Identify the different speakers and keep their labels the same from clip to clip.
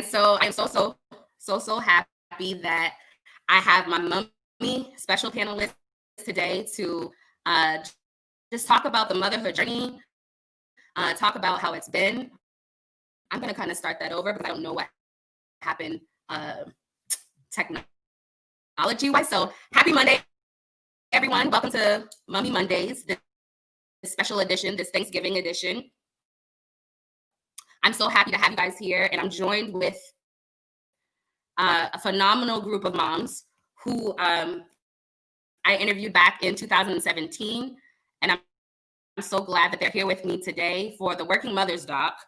Speaker 1: so I'm so happy that I have my mummy special panelist today to just talk about the motherhood journey, talk about how it's been. I'm going to kind of start that over because I don't know what happened technology-wise. So happy Monday, everyone. Welcome to Mummy Mondays, this special edition, this Thanksgiving edition. I'm so happy to have you guys here, and I'm joined with a phenomenal group of moms who I interviewed back in 2017, and I'm so glad that they're here with me today for the Working Mothers Doc.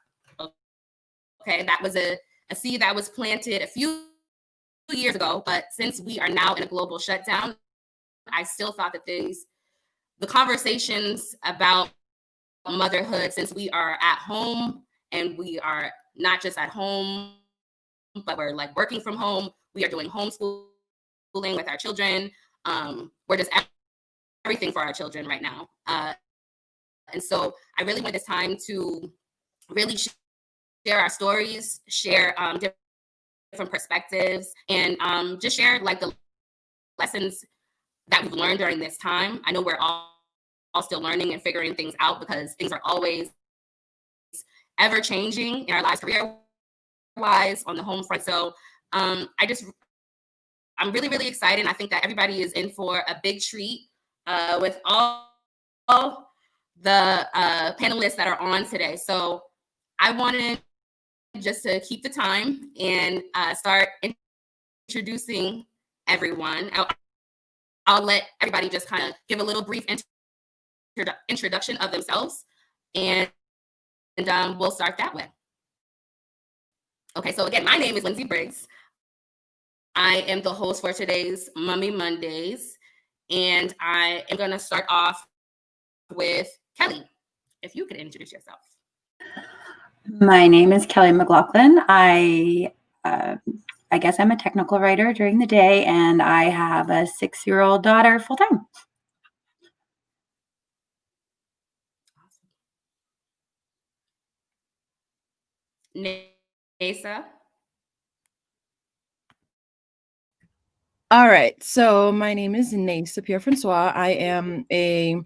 Speaker 1: Okay, that was a seed that was planted a few years ago, but since we are now in a global shutdown, I still thought that the conversations about motherhood, since we are at home and we are not just at home, but we're like working from home, we are doing homeschooling with our children. We're just everything for our children right now. And so I really want this time to really share our stories, share different perspectives, and just share like the lessons that we've learned during this time. I know we're all still learning and figuring things out because things are always ever changing in our lives, career-wise, on the home front. So I'm really, really excited. I think that everybody is in for a big treat with all the panelists that are on today. So I wanted just to keep the time and start introducing everyone. I'll let everybody just kind of give a little brief introduction of themselves, and we'll start that way. Okay, so again, my name is Lindsey Briggs. I am the host for today's Mummy Mondays, and I am going to start off with Kelly. If you could introduce yourself.
Speaker 2: My name is Kelly McLaughlin. I guess I'm a technical writer during the day, and I have a 6-year-old daughter full-time.
Speaker 1: Nasa.
Speaker 3: All right, so my name is Nasa Pierre-Francois. I am a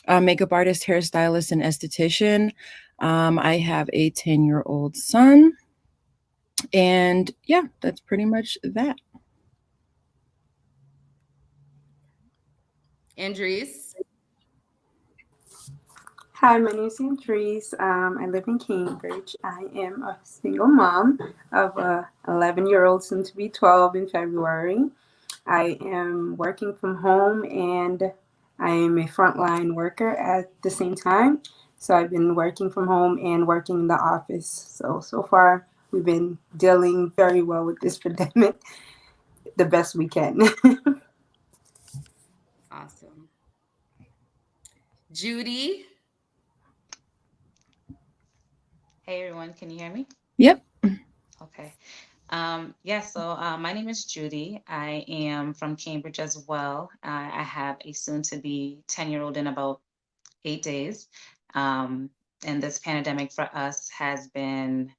Speaker 3: makeup artist, hairstylist, and esthetician. I have a 10-year-old son, and yeah, that's pretty much that.
Speaker 1: Andres.
Speaker 4: Hi, my name is Andres. I live in Cambridge. I am a single mom of a 11-year-old, soon to be 12 in February. I am working from home, and I am a frontline worker at the same time. So I've been working from home and working in the office. So far, we've been dealing very well with this pandemic, the best we can.
Speaker 1: Awesome. Judy.
Speaker 5: Hey everyone, can you hear me?
Speaker 3: Yep.
Speaker 5: Okay. So my name is Judy. I am from Cambridge as well. I have a soon-to-be 10-year-old in about 8 days. And this pandemic for us has been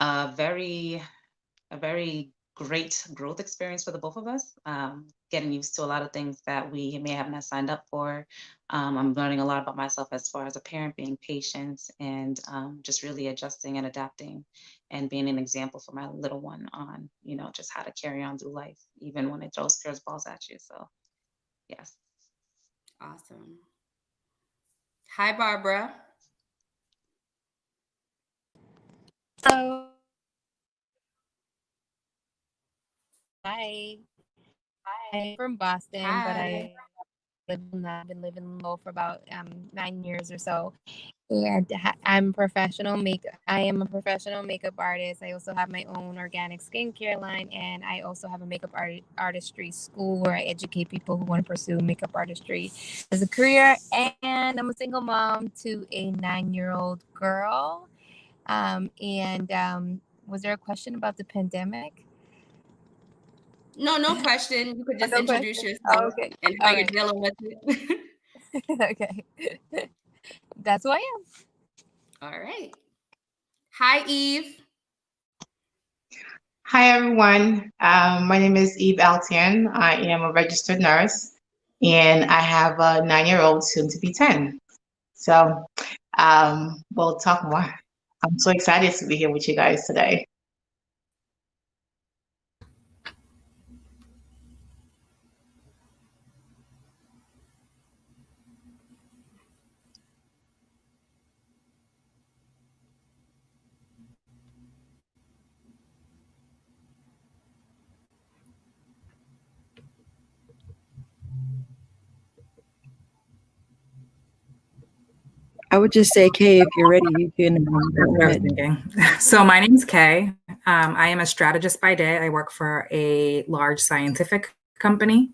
Speaker 5: a very great growth experience for the both of us. Getting used to a lot of things that we may have not signed up for. I'm learning a lot about myself as far as a parent, being patient and just really adjusting and adapting and being an example for my little one on, just how to carry on through life, even when it throws curveballs at you. So, yes.
Speaker 1: Awesome. Hi, Barbara.
Speaker 6: Hello. Hi. I'm from Boston,
Speaker 1: Hi.
Speaker 6: but I've been living low for about 9 years or so. And I am a professional makeup artist. I also have my own organic skincare line, and I also have a makeup artistry school where I educate people who want to pursue makeup artistry as a career. And I'm a single mom to a 9-year-old girl. Was there a question about the pandemic?
Speaker 1: No question. You could just
Speaker 6: No
Speaker 1: introduce
Speaker 6: question.
Speaker 1: yourself
Speaker 6: Okay.
Speaker 1: and how
Speaker 6: All
Speaker 1: you're
Speaker 6: right.
Speaker 1: dealing with it.
Speaker 6: Okay. That's who I am.
Speaker 1: All right. Hi, Eve.
Speaker 7: Hi, everyone. My name is Eve Altian. I am a registered nurse, and I have a 9-year-old, soon to be 10. So we'll talk more. I'm so excited to be here with you guys today.
Speaker 3: I would just say, Kay, if you're ready, you can go
Speaker 8: That's what I was
Speaker 3: ahead.
Speaker 8: thinking. So my name's Kay. I am a strategist by day. I work for a large scientific company.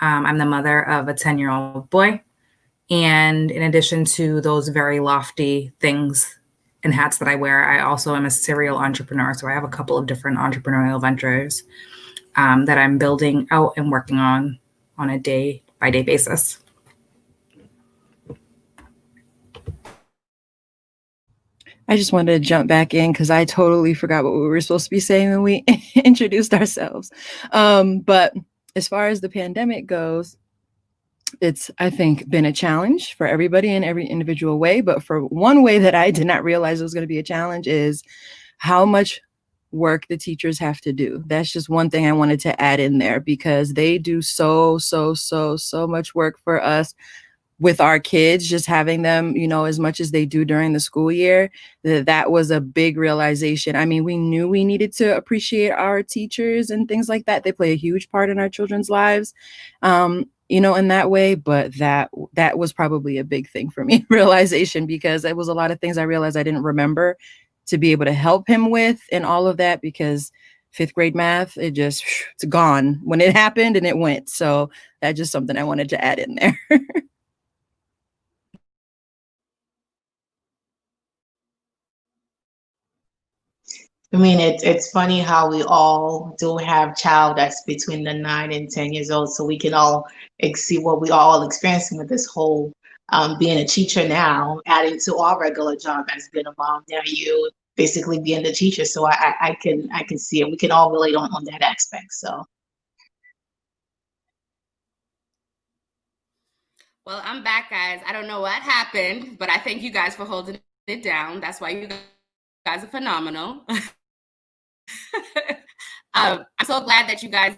Speaker 8: I'm the mother of a 10-year-old boy. And in addition to those very lofty things and hats that I wear, I also am a serial entrepreneur. So I have a couple of different entrepreneurial ventures that I'm building out and working on a day-by-day basis.
Speaker 3: I just wanted to jump back in because I totally forgot what we were supposed to be saying when we introduced ourselves. But as far as the pandemic goes, it's, I think, been a challenge for everybody in every individual way. But for one way that I did not realize it was going to be a challenge is how much work the teachers have to do. That's just one thing I wanted to add in there because they do so much work for us with our kids, just having them, you know, as much as they do during the school year. That was a big realization. I mean, we knew we needed to appreciate our teachers and things like that. They play a huge part in our children's lives, you know, in that way. But that was probably a big thing for me, realization, because it was a lot of things I realized I didn't remember to be able to help him with and all of that, because 5th grade math, it's gone when it happened and it went. So that's just something I wanted to add in there.
Speaker 7: I mean, it's funny how we all do have child that's between the 9 and 10 years old, so we can all see what we all experiencing with this whole being a teacher now, adding to our regular job as being a mom. Now you basically being the teacher, so I can see it. We can all relate on that aspect. So.
Speaker 1: Well, I'm back, guys. I don't know what happened, but I thank you guys for holding it down. That's why you guys are phenomenal. I'm so glad that you guys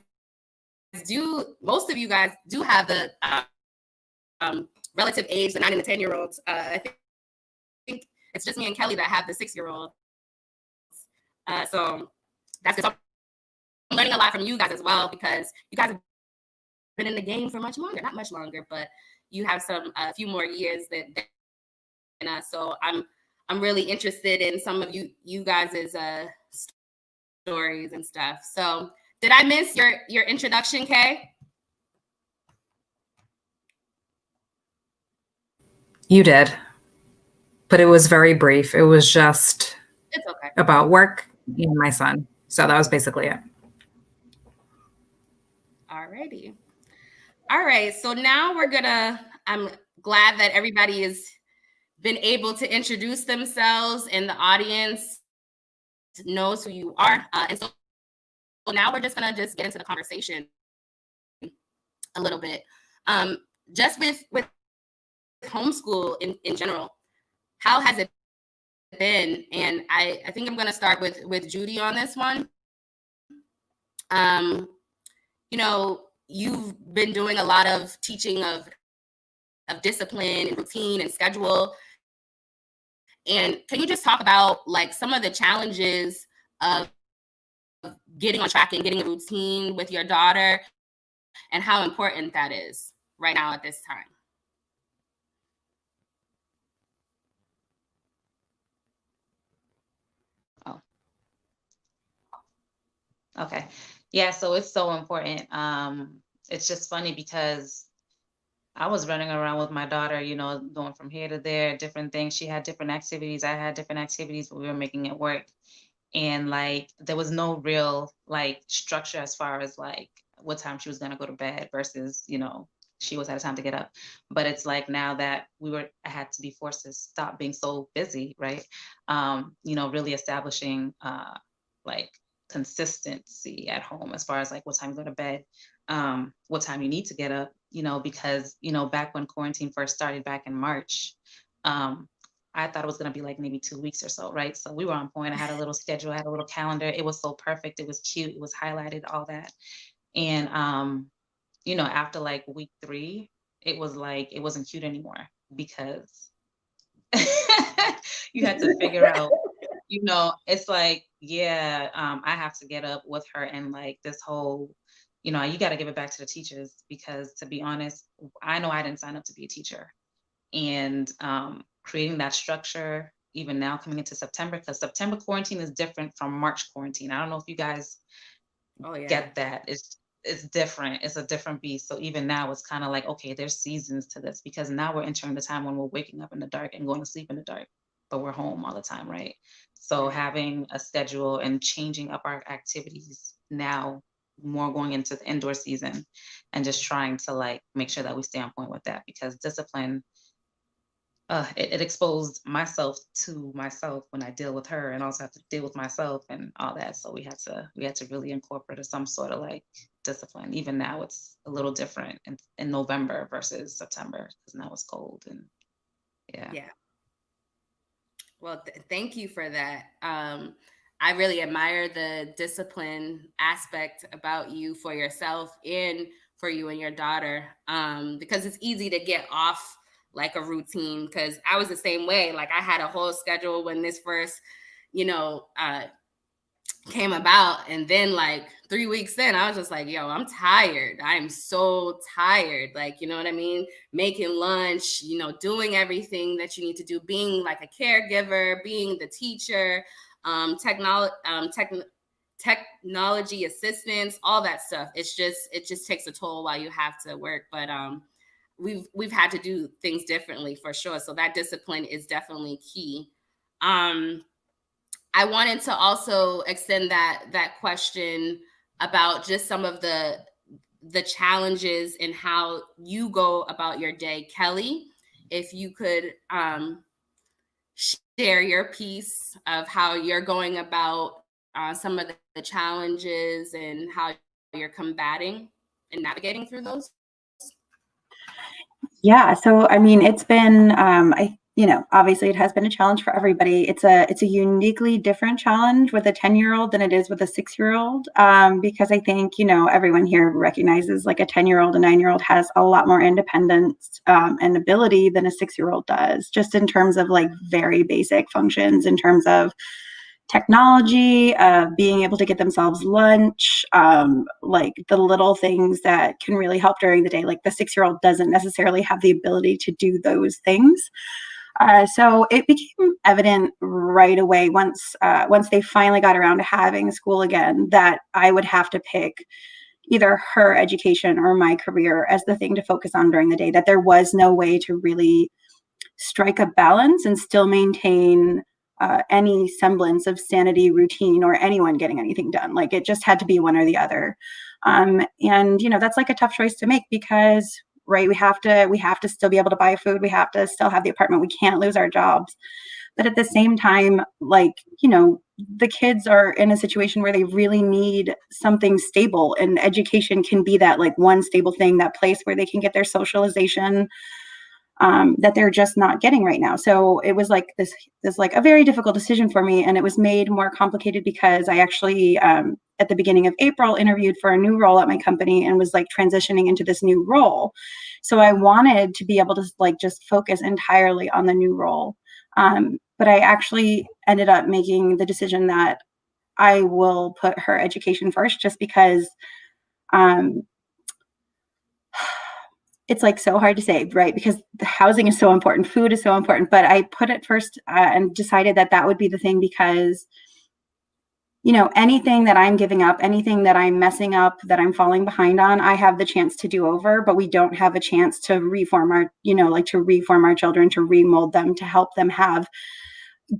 Speaker 1: most of you guys do have the relative age, the 9 and the 10-year-olds. I think it's just me and Kelly that have the 6-year-olds. So that's good. I'm learning a lot from you guys as well, because you guys have been in the game for much longer, not much longer, but you have a few more years than us. So I'm really interested in some of you guys' stories and stuff. So did I miss your introduction, Kay?
Speaker 8: You did, but it was very brief. It was just
Speaker 1: It's okay.
Speaker 8: about work and my son. So that was basically it.
Speaker 1: Alrighty. All right. So now I'm glad that everybody has been able to introduce themselves and the audience knows who you are. And so now we're just going to get into the conversation a little bit. Just with homeschool in general, how has it been? And I think I'm going to start with Judy on this one. You know, you've been doing a lot of teaching of discipline and routine and schedule. And can you just talk about like some of the challenges of getting on track and getting a routine with your daughter and how important that is right now at this time?
Speaker 5: Oh, okay. Yeah, so it's so important. It's just funny because I was running around with my daughter, you know, going from here to there, different things. She had different activities. I had different activities, but we were making it work. And like, there was no real like structure as far as like what time she was going to go to bed versus, you know, she was at a time to get up. But it's like now that I had to be forced to stop being so busy, right? You know, really establishing like consistency at home as far as like what time you go to bed, what time you need to get up, because, back when quarantine first started back in March, I thought it was going to be like maybe 2 weeks or so, right? So we were on point. I had a little schedule, I had a little calendar. It was so perfect. It was cute. It was highlighted, all that. And, after like week 3, it was like, it wasn't cute anymore because you had to figure out, it's like, yeah, I have to get up with her, and like this whole, you got to give it back to the teachers, because to be honest, I know I didn't sign up to be a teacher. And creating that structure, even now coming into September, because September quarantine is different from March quarantine. I don't know if you guys get that. It's different. It's a different beast. So even now it's kind of like, okay, there's seasons to this, because now we're entering the time when we're waking up in the dark and going to sleep in the dark, but we're home all the time, right? So having a schedule and changing up our activities now, more going into the indoor season, and just trying to like make sure that we stay on point with that, because discipline, it exposed myself to myself when I deal with her, and also have to deal with myself and all that. So we had to really incorporate some sort of like discipline. Even now it's a little different in November versus September, because now it's cold. And
Speaker 1: yeah. Well, thank you for that. I really admire the discipline aspect about you for yourself and for you and your daughter, because it's easy to get off like a routine, because I was the same way. Like I had a whole schedule when this first, came about, and then like 3 weeks in, I was just like, yo, I'm tired. I'm so tired. Like, you know what I mean? Making lunch, doing everything that you need to do, being like a caregiver, being the teacher, technology assistance, all that stuff. It just takes a toll while you have to work. But we've had to do things differently for sure. So that discipline is definitely key. I wanted to also extend that question about just some of the challenges and how you go about your day. Kelly, if you could share your piece of how you're going about some of the challenges and how you're combating and navigating through those.
Speaker 2: Yeah. So, I mean, it's been, obviously it has been a challenge for everybody. It's a uniquely different challenge with a 10-year-old than it is with a 6-year-old. Because I think, everyone here recognizes like a 10-year-old, a 9-year-old has a lot more independence and ability than a 6-year-old does, just in terms of like very basic functions, in terms of technology, being able to get themselves lunch, like the little things that can really help during the day. Like the 6-year-old doesn't necessarily have the ability to do those things. So it became evident right away once they finally got around to having school again, that I would have to pick either her education or my career as the thing to focus on during the day, that there was no way to really strike a balance and still maintain any semblance of sanity, routine, or anyone getting anything done. Like it just had to be one or the other. And that's like a tough choice to make, because right, we have to still be able to buy food, we have to still have the apartment, we can't lose our jobs. But at the same time, like, the kids are in a situation where they really need something stable, and education can be that like one stable thing, that place where they can get their socialization that they're just not getting right now. So it was like this like a very difficult decision for me, and it was made more complicated because I actually at the beginning of April interviewed for a new role at my company and was like transitioning into this new role. So I wanted to be able to like just focus entirely on the new role, but I actually ended up making the decision that I will put her education first, just because it's like so hard to say, right? Because the housing is so important, food is so important, but I put it first and decided that would be the thing, because, anything that I'm giving up, anything that I'm messing up, that I'm falling behind on, I have the chance to do over, but we don't have a chance to reform our, to reform our children, to remold them, to help them have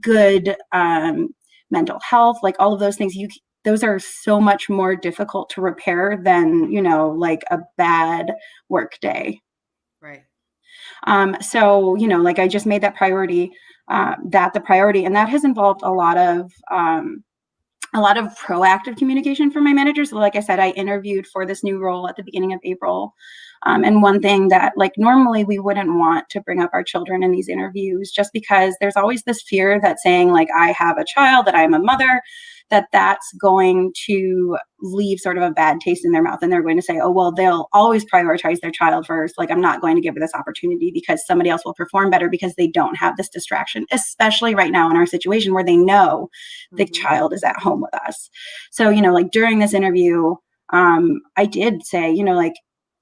Speaker 2: good mental health, like all of those things. Those are so much more difficult to repair than, like a bad work day.
Speaker 1: Right.
Speaker 2: So, like I just made that priority, and that has involved a lot of a lot of proactive communication from my managers. So like I said, I interviewed for this new role at the beginning of April. And one thing that, like, normally we wouldn't want to bring up our children in these interviews, just because there's always this fear that saying, like, I have a child, that I'm a mother, that's going to leave sort of a bad taste in their mouth. And they're going to say, oh, well, they'll always prioritize their child first. Like, I'm not going to give her this opportunity because somebody else will perform better because they don't have this distraction, especially right now in our situation where they know the child is at home with us. So, like, during this interview, I did say, like,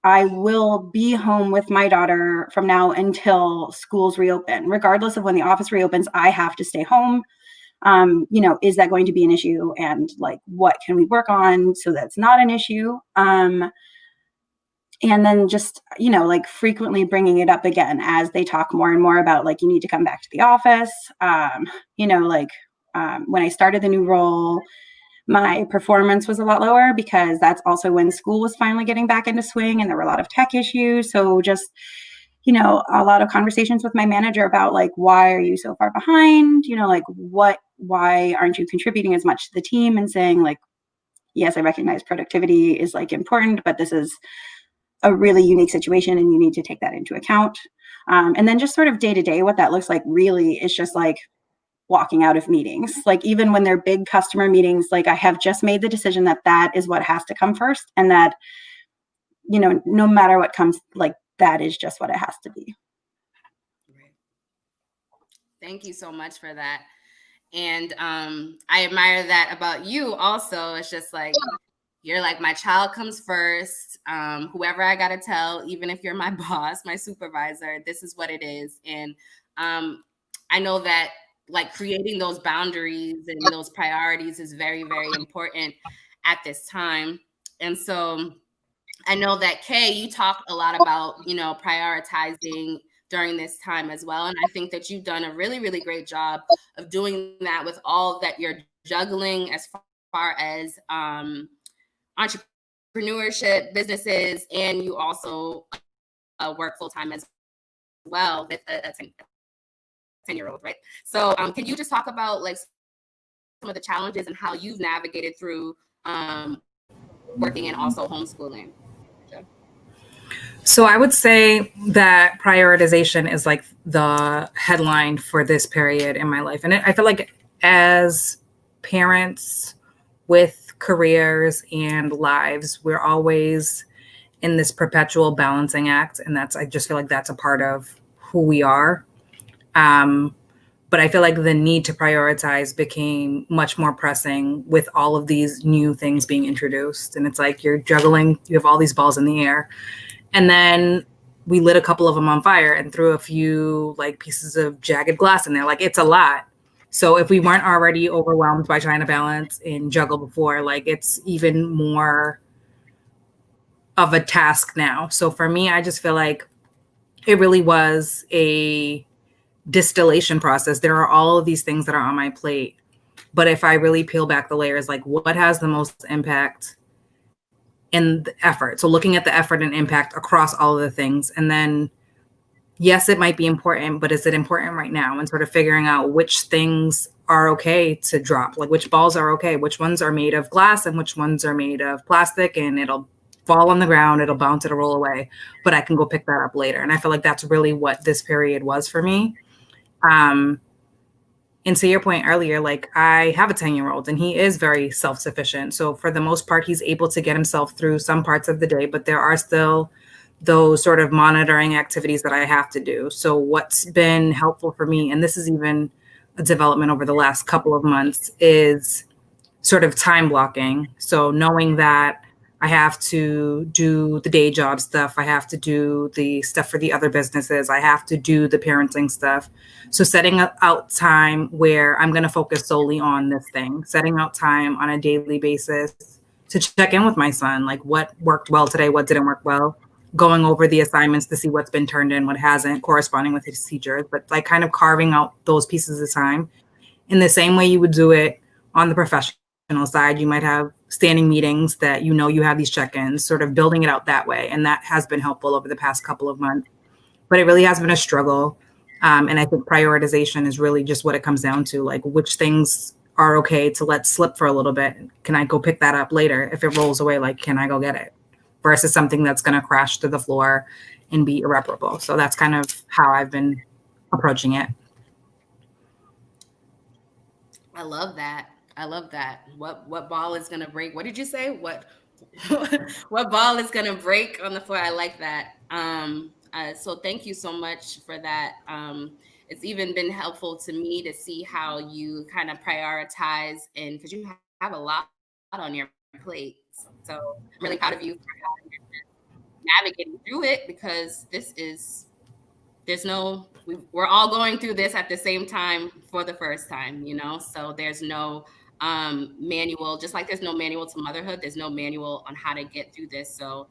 Speaker 2: I will be home with my daughter from now until schools reopen. Regardless of when the office reopens, I have to stay home. Is that going to be an issue? And, like, what can we work on so that's not an issue? And then just, like, frequently bringing it up again as they talk more and more about, like, you need to come back to the office. When I started the new role, my performance was a lot lower because that's also when school was finally getting back into swing and there were a lot of tech issues. So just, a lot of conversations with my manager about, like, why are you so far behind? Why aren't you contributing as much to the team? And saying, like, yes, I recognize productivity is, like, important, but this is a really unique situation and you need to take that into account. And then just sort of day to day, what that looks like really is just, like, walking out of meetings. Like, even when they're big customer meetings, like, I have just made the decision that is what has to come first, and that, no matter what comes, like, that is just what it has to be.
Speaker 1: Thank you so much for that. And I admire that about you also. It's just like, you're like, my child comes first. Whoever I got to tell, even if you're my boss, my supervisor, this is what it is. And I know that, like, creating those boundaries and those priorities is very, very important at this time. And so I know that, Kay, you talked a lot about, prioritizing during this time as well. And I think that you've done a really, really great job of doing that with all that you're juggling as far as entrepreneurship, businesses, and you also work full-time as well with a 10-year-old, right? So can you just talk about, like, some of the challenges and how you've navigated through working and also homeschooling?
Speaker 8: So I would say that prioritization is, like, the headline for this period in my life. And I feel like as parents with careers and lives, we're always in this perpetual balancing act. And I just feel like that's a part of who we are. But I feel like the need to prioritize became much more pressing with all of these new things being introduced. And it's like you're juggling, you have all these balls in the air. And then we lit a couple of them on fire and threw a few, like, pieces of jagged glass in there. Like, it's a lot. So if we weren't already overwhelmed by trying to balance and juggle before, like, it's even more of a task now. So for me, I just feel like it really was a distillation process. There are all of these things that are on my plate. But if I really peel back the layers, like, what has the most impact in the effort? So looking at the effort and impact across all of the things. And then, yes, it might be important, but is it important right now? And sort of figuring out which things are okay to drop, like which balls are okay, which ones are made of glass and which ones are made of plastic, and it'll fall on the ground, it'll bounce, it'll roll away, but I can go pick that up later. And I feel like that's really what this period was for me. And to your point earlier, like, I have a 10-year-old and he is very self-sufficient. So for the most part, he's able to get himself through some parts of the day, but there are still those sort of monitoring activities that I have to do. So what's been helpful for me, and this is even a development over the last couple of months, is sort of time blocking. So knowing that I have to do the day job stuff, I have to do the stuff for the other businesses, I have to do the parenting stuff. So setting out time where I'm going to focus solely on this thing, setting out time on a daily basis to check in with my son, like what worked well today, what didn't work well, going over the assignments to see what's been turned in, what hasn't, corresponding with his teachers, but like kind of carving out those pieces of time in the same way you would do it on the professional side. You might have standing meetings that you have these check-ins, sort of building it out that way. And that has been helpful over the past couple of months, but it really has been a struggle. And I think prioritization is really just what it comes down to, like which things are okay to let slip for a little bit. Can I go pick that up later? If it rolls away, like, can I go get it? Versus something that's going to crash to the floor and be irreparable. So that's kind of how I've been approaching it.
Speaker 1: I love that. I love that. What ball is gonna break? What did you say? What what ball is gonna break on the floor? I like that. So thank you so much for that. It's even been helpful to me to see how you kind of prioritize, and because you have a lot on your plate. So I'm really proud of you for how you're navigating through it, because we're all going through this at the same time for the first time, so there's no manual. Just like there's no manual to motherhood, there's no manual on how to get through this. So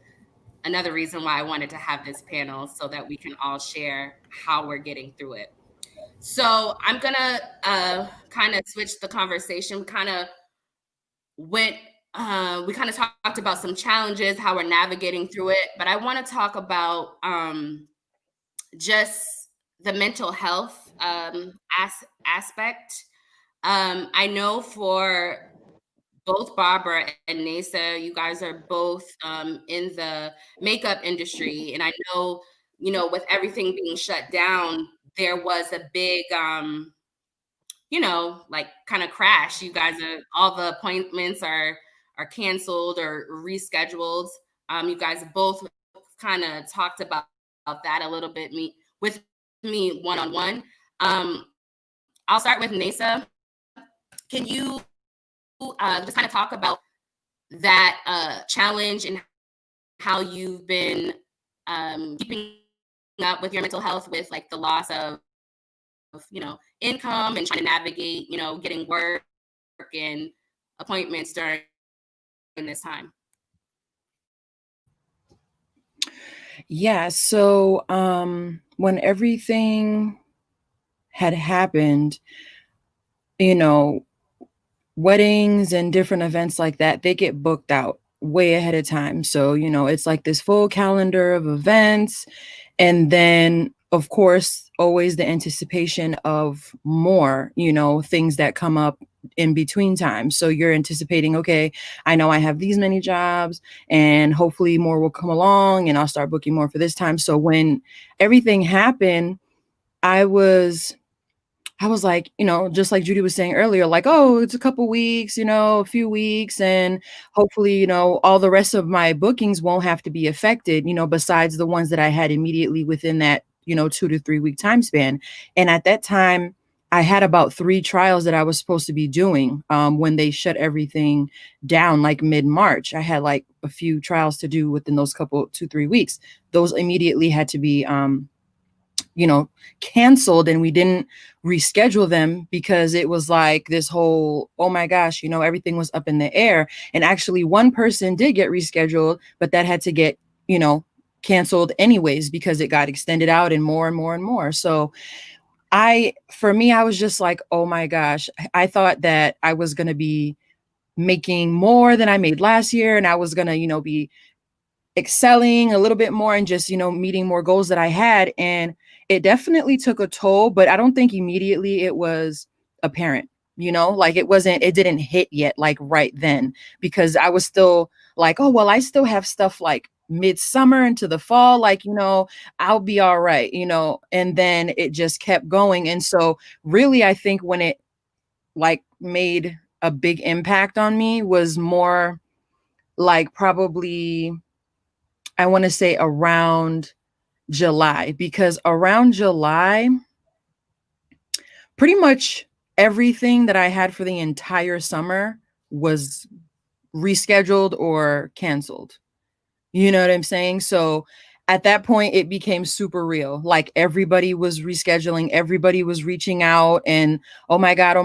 Speaker 1: another reason why I wanted to have this panel, so that we can all share how we're getting through it. So I'm gonna kind of switch the conversation. We kind of talked about some challenges, how we're navigating through it, but I want to talk about just the mental health aspect. I know for both Barbara and Nasa, you guys are both in the makeup industry. And I know, with everything being shut down, there was a big, like kind of crash. You guys all the appointments are canceled or rescheduled. You guys both kind of talked about that a little bit with me one-on-one. I'll start with Nasa. Can you just kind of talk about that challenge and how you've been keeping up with your mental health with like the loss of income and trying to navigate, getting work and appointments during this time?
Speaker 3: Yeah. So when everything had happened, weddings and different events like that, they get booked out way ahead of time. So, it's like this full calendar of events. And then, of course, always the anticipation of more, things that come up in between time. So you're anticipating, okay, I know I have these many jobs and hopefully more will come along and I'll start booking more for this time. So when everything happened, I was like, just like Judy was saying earlier, like, oh, it's a couple weeks, a few weeks, and hopefully, all the rest of my bookings won't have to be affected, besides the ones that I had immediately within that, 2 to 3 week time span. And at that time, I had about 3 trials that I was supposed to be doing when they shut everything down, like mid-March. I had like a few trials to do within those 2-3 weeks. Those immediately had to be canceled, and we didn't reschedule them because it was like this whole, oh my gosh, everything was up in the air. And actually one person did get rescheduled, but that had to get, canceled anyways, because it got extended out and more and more and more. So for me, I was just like, oh my gosh, I thought that I was going to be making more than I made last year. And I was going to, be excelling a little bit more and just, meeting more goals that I had. And it definitely took a toll, but I don't think immediately it was apparent, like it didn't hit yet, like right then, because I was still like, oh, well, I still have stuff like midsummer into the fall, like, I'll be all right, and then it just kept going. And so really, I think when it like made a big impact on me was more like probably, I want to say around July, because around July, pretty much everything that I had for the entire summer was rescheduled or canceled. You know what I'm saying? So at that point, it became super real. Like everybody was rescheduling, everybody was reaching out and, oh my God.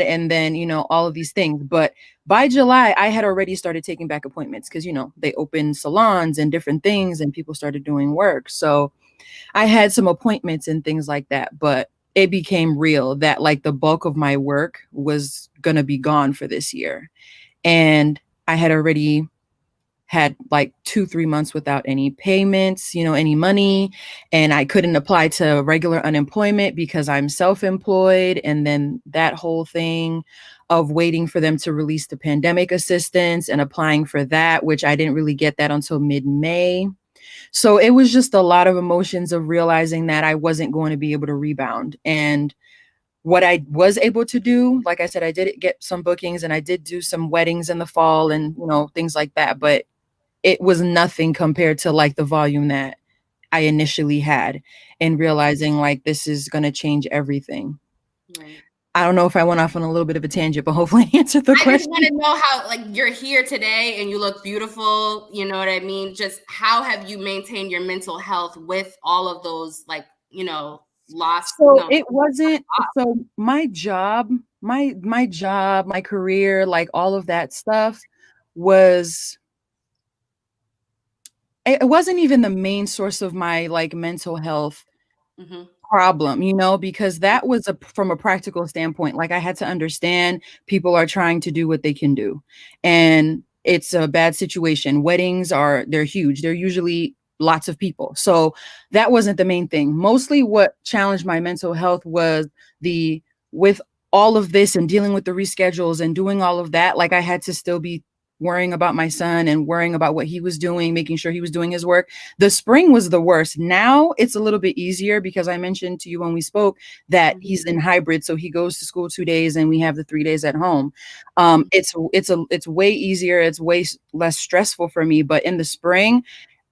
Speaker 3: And then, all of these things. But by July, I had already started taking back appointments because, they opened salons and different things and people started doing work. So I had some appointments and things like that, but it became real that like the bulk of my work was going to be gone for this year. And I had already had like 2-3 months without any payments, any money. And I couldn't apply to regular unemployment because I'm self-employed. And then that whole thing. of waiting for them to release the pandemic assistance and applying for that, which I didn't really get that until mid-May. So it was just a lot of emotions of realizing that I wasn't going to be able to rebound. And what I was able to do, like I said, I did get some bookings and I did do some weddings in the fall and, you know, things like that. But it was nothing compared to like the volume that I initially had, and realizing like this is going to change everything.
Speaker 1: Right.
Speaker 3: I don't know if I went off on a little bit of a tangent, but hopefully I answered the
Speaker 1: I
Speaker 3: question.
Speaker 1: just want to know how, like, you're here today and you look beautiful. You know what I mean? Just how have you maintained your mental health with all of those, like, you know, lost?
Speaker 3: So
Speaker 1: You know,
Speaker 3: it wasn't, so my job, my career, like all of that stuff was, it wasn't even the main source of my like mental health
Speaker 1: mhm.
Speaker 3: problem, you know, because that was from a practical standpoint. Like I had to understand people are trying to do what they can do, and it's a bad situation. Weddings they're huge. They're usually lots of people. So that wasn't the main thing. Mostly what challenged my mental health was with all of this and dealing with the reschedules and doing all of that, like I had to still be worrying about my son and worrying about what he was doing, making sure he was doing his work. The spring was the worst. Now it's a little bit easier because I mentioned to you when we spoke that he's in hybrid. So he goes to school 2 days and we have the 3 days at home. It's way easier. It's way less stressful for me. But in the spring,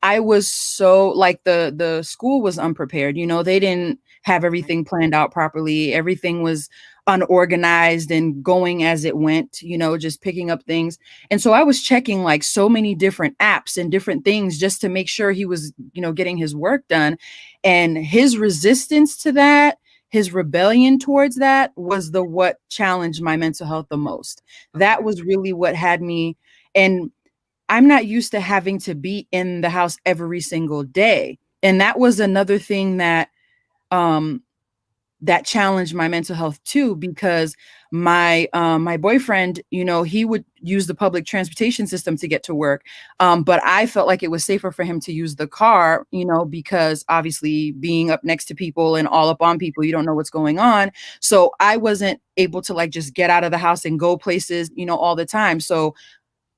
Speaker 3: I was so like the school was unprepared. You know, they didn't have everything planned out properly. Everything was unorganized and going as it went, you know, just picking up things. And so I was checking like so many different apps and different things just to make sure he was, you know, getting his work done. And his resistance to that, his rebellion towards that was what challenged my mental health the most. That was really what had me. And I'm not used to having to be in the house every single day. And that was another thing that that challenged my mental health too, because my boyfriend, you know, he would use the public transportation system to get to work. But I felt like it was safer for him to use the car, you know, because obviously being up next to people and all up on people, you don't know what's going on. So I wasn't able to like just get out of the house and go places, you know, all the time. So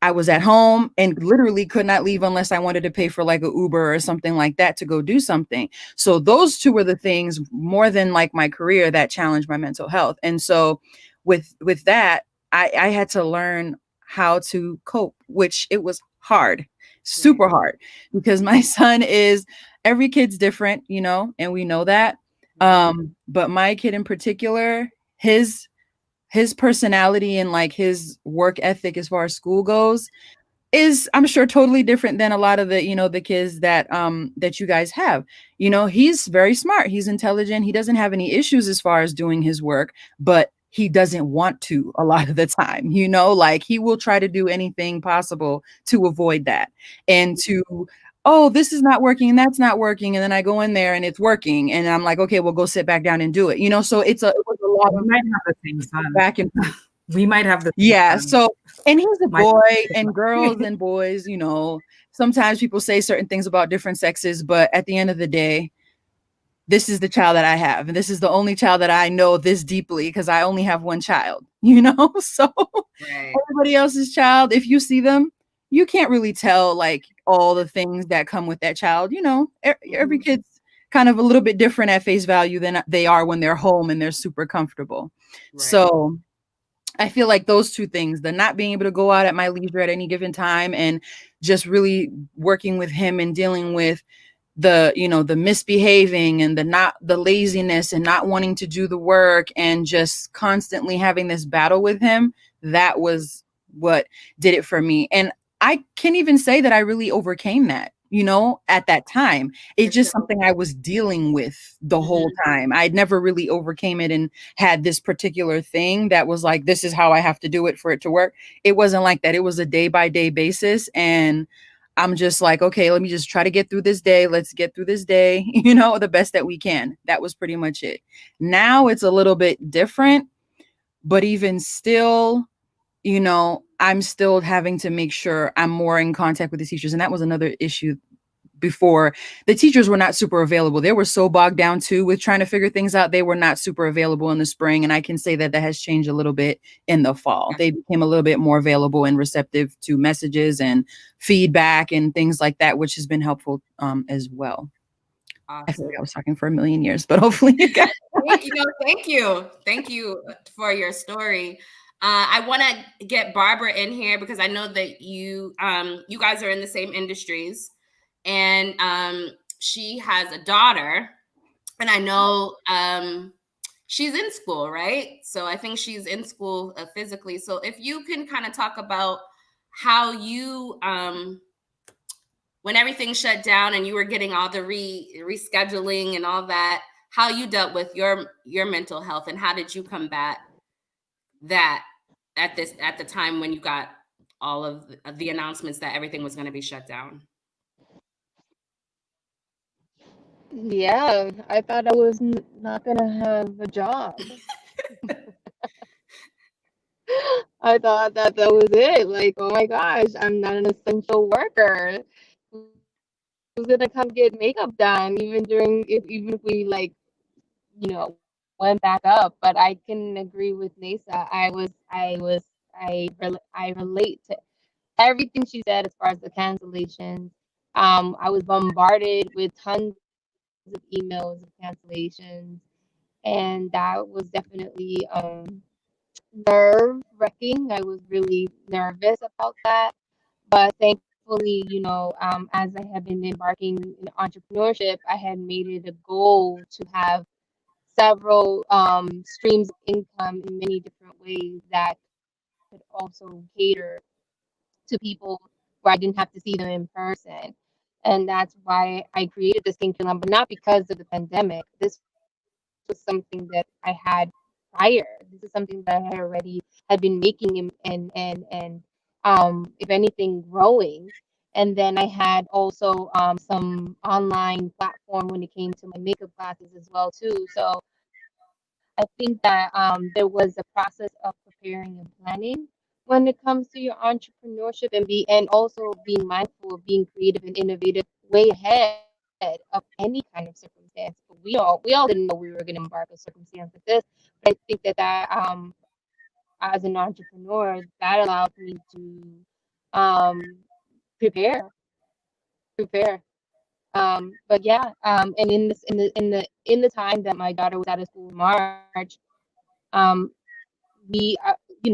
Speaker 3: I was at home and literally could not leave unless I wanted to pay for like a Uber or something like that to go do something. So those two were the things more than like my career that challenged my mental health. And so with that, I had to learn how to cope, which it was hard, super hard, because my son every kid's different, you know, and we know that. But my kid in particular, his personality and like his work ethic as far as school goes is, I'm sure, totally different than a lot of the, you know, the kids that you guys have. You know, he's very smart, he's intelligent, he doesn't have any issues as far as doing his work, but he doesn't want to a lot of the time, you know, like he will try to do anything possible to avoid that and to, oh, this is not working, that's not working. And then I go in there and it's working. And I'm like, okay, well, go sit back down and do it. You know, so it was a lot
Speaker 8: We
Speaker 3: of
Speaker 8: might have the same son.
Speaker 3: back and
Speaker 8: We might have the same
Speaker 3: yeah.
Speaker 8: son.
Speaker 3: So, and he's a
Speaker 8: My-
Speaker 3: boy, and girls and boys, you know, sometimes people say certain things about different sexes, but at the end of the day, this is the child that I have. And this is the only child that I know this deeply because I only have one child, you know? So
Speaker 1: Right.
Speaker 3: everybody else's child, if you see them, you can't really tell like all the things that come with that child. You know, every kid's kind of a little bit different at face value than they are when they're home and they're super comfortable.
Speaker 1: Right.
Speaker 3: So I feel like those two things, the not being able to go out at my leisure at any given time and just really working with him and dealing with the, you know, the misbehaving and the laziness and not wanting to do the work and just constantly having this battle with him, that was what did it for me. And I can't even say that I really overcame that, you know, at that time. It's just something I was dealing with the whole time. I'd never really overcame it and had this particular thing that was like, this is how I have to do it for it to work. It wasn't like that. It was a day by day basis. And I'm just like, okay, let me just try to get through this day. Let's get through this day, you know, the best that we can. That was pretty much it. Now it's a little bit different, but even still, you know, I'm still having to make sure I'm more in contact with the teachers. And that was another issue before, the teachers were not super available. They were so bogged down too with trying to figure things out. They were not super available in the spring. And I can say that has changed a little bit in the fall. They became a little bit more available and receptive to messages and feedback and things like that, which has been helpful as well.
Speaker 1: Awesome.
Speaker 3: I feel like I was talking for a million years, but hopefully you got
Speaker 1: Thank you for your story. I want to get Barbara in here because I know that you guys are in the same industries, and she has a daughter, and I know she's in school, right? So I think she's in school physically. So if you can kind of talk about how you when everything shut down and you were getting all the rescheduling and all that, how you dealt with your mental health and how did you combat that at the time when you got all of the announcements that everything was going to be shut down?
Speaker 6: Yeah, I thought I was not gonna have a job. I thought that was it. Like, oh my gosh, I'm not an essential worker. Who's gonna come get makeup done, even if we like, went back up? But I can agree with Nasa. I relate to everything she said as far as the cancellations. I was bombarded with tons of emails of cancellations, and that was definitely nerve wracking. I was really nervous about that, but thankfully, as I have been embarking in entrepreneurship, I had made it a goal to have several streams of income in many different ways that could also cater to people where I didn't have to see them in person. And that's why I created this skincare line, but not because of the pandemic. This was something that I had prior. This is something that I had already had been making and if anything growing. And then I had also some online platform when it came to my makeup classes as well too. So I think that there was a process of preparing and planning when it comes to your entrepreneurship and also being mindful of being creative and innovative way ahead of any kind of circumstance. But we all didn't know we were going to embark a circumstance like this. But I think that as an entrepreneur, that allowed me to um, prepare. But yeah, and in the time that my daughter was out of school in March, um, we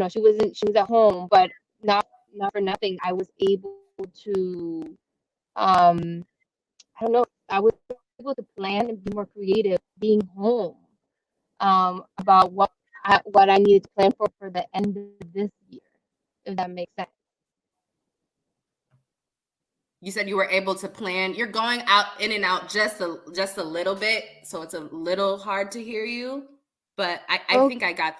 Speaker 6: she was at home, but not for nothing. I was able to um I don't know, I was able to plan and be more creative being home about what I needed to plan for the end of this year, if that makes sense.
Speaker 1: You said you were able to plan. You're going out in and out just a little bit, so it's a little hard to hear you, but I think I got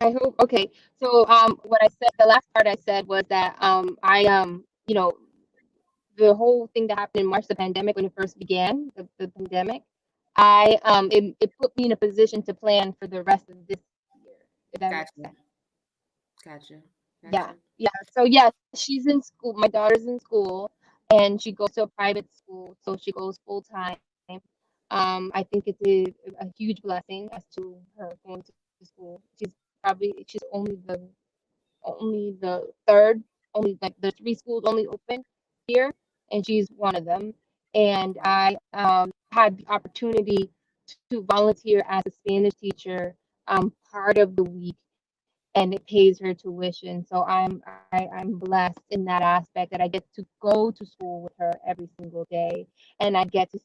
Speaker 6: I hope. Okay. So what I said, the last part I said was that the whole thing that happened in March, the pandemic, when it first began, the pandemic, it put me in a position to plan for the rest of this year, if that makes sense.
Speaker 1: Gotcha.
Speaker 6: Yeah. So yeah, she's in school. My daughter's in school, and she goes to a private school, so she goes full time. I think it's a huge blessing as to her going to school. She's only the third, only like the three schools only open here, and she's one of them. And I had the opportunity to volunteer as a Spanish teacher part of the week, and it pays her tuition. So I'm blessed in that aspect that I get to go to school with her every single day, and I get to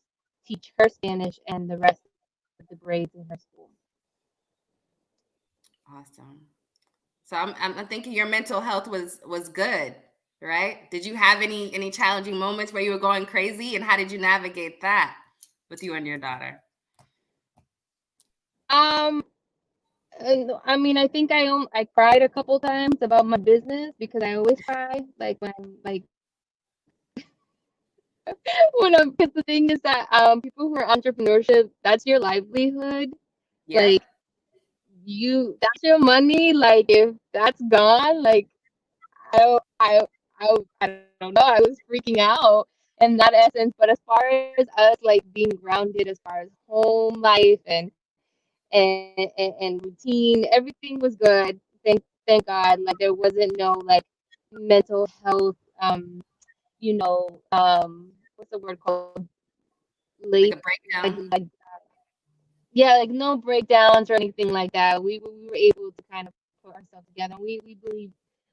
Speaker 6: teach her Spanish and the rest of the grades in her school.
Speaker 1: Awesome. So I'm thinking your mental health was good, right? Did you have any challenging moments where you were going crazy, and how did you navigate that with you and your daughter?
Speaker 6: And, I mean, I think I cried a couple times about my business because I always cry, like when I'm like because the thing is that people who are entrepreneurship, that's your livelihood.
Speaker 1: Yeah.
Speaker 6: Like that's your money. Like if that's gone, like I I don't know, I was freaking out in that essence. But as far as us like being grounded, as far as home life and routine, everything was good. Thank God. Like there wasn't no like mental health what's the word called,
Speaker 1: Like
Speaker 6: late,
Speaker 1: a breakdown.
Speaker 6: like yeah, like no breakdowns or anything like that. We were able to kind of put ourselves together. We believe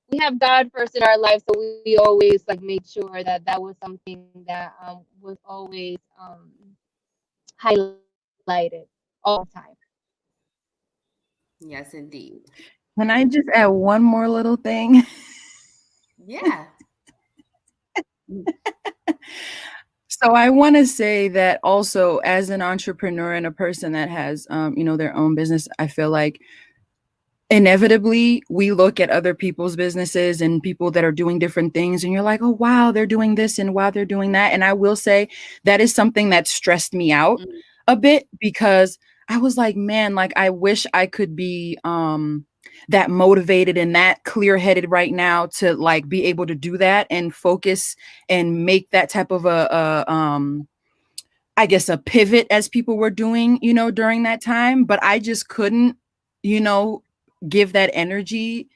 Speaker 6: we have God first in our life, so we always like made sure that that was something that was always highlighted all the time.
Speaker 1: Yes, indeed.
Speaker 3: Can I just add one more little thing?
Speaker 1: Yeah.
Speaker 3: So I want to say that also as an entrepreneur and a person that has, their own business, I feel like inevitably we look at other people's businesses and people that are doing different things and you're like, oh wow, they're doing this and wow, they're doing that. And I will say that is something that stressed me out
Speaker 1: Mm.
Speaker 3: a bit, because I was like, man, like I wish I could be that motivated and that clear-headed right now to like be able to do that and focus and make that type of I guess a pivot as people were doing, during that time. But I just couldn't, you know, give that energy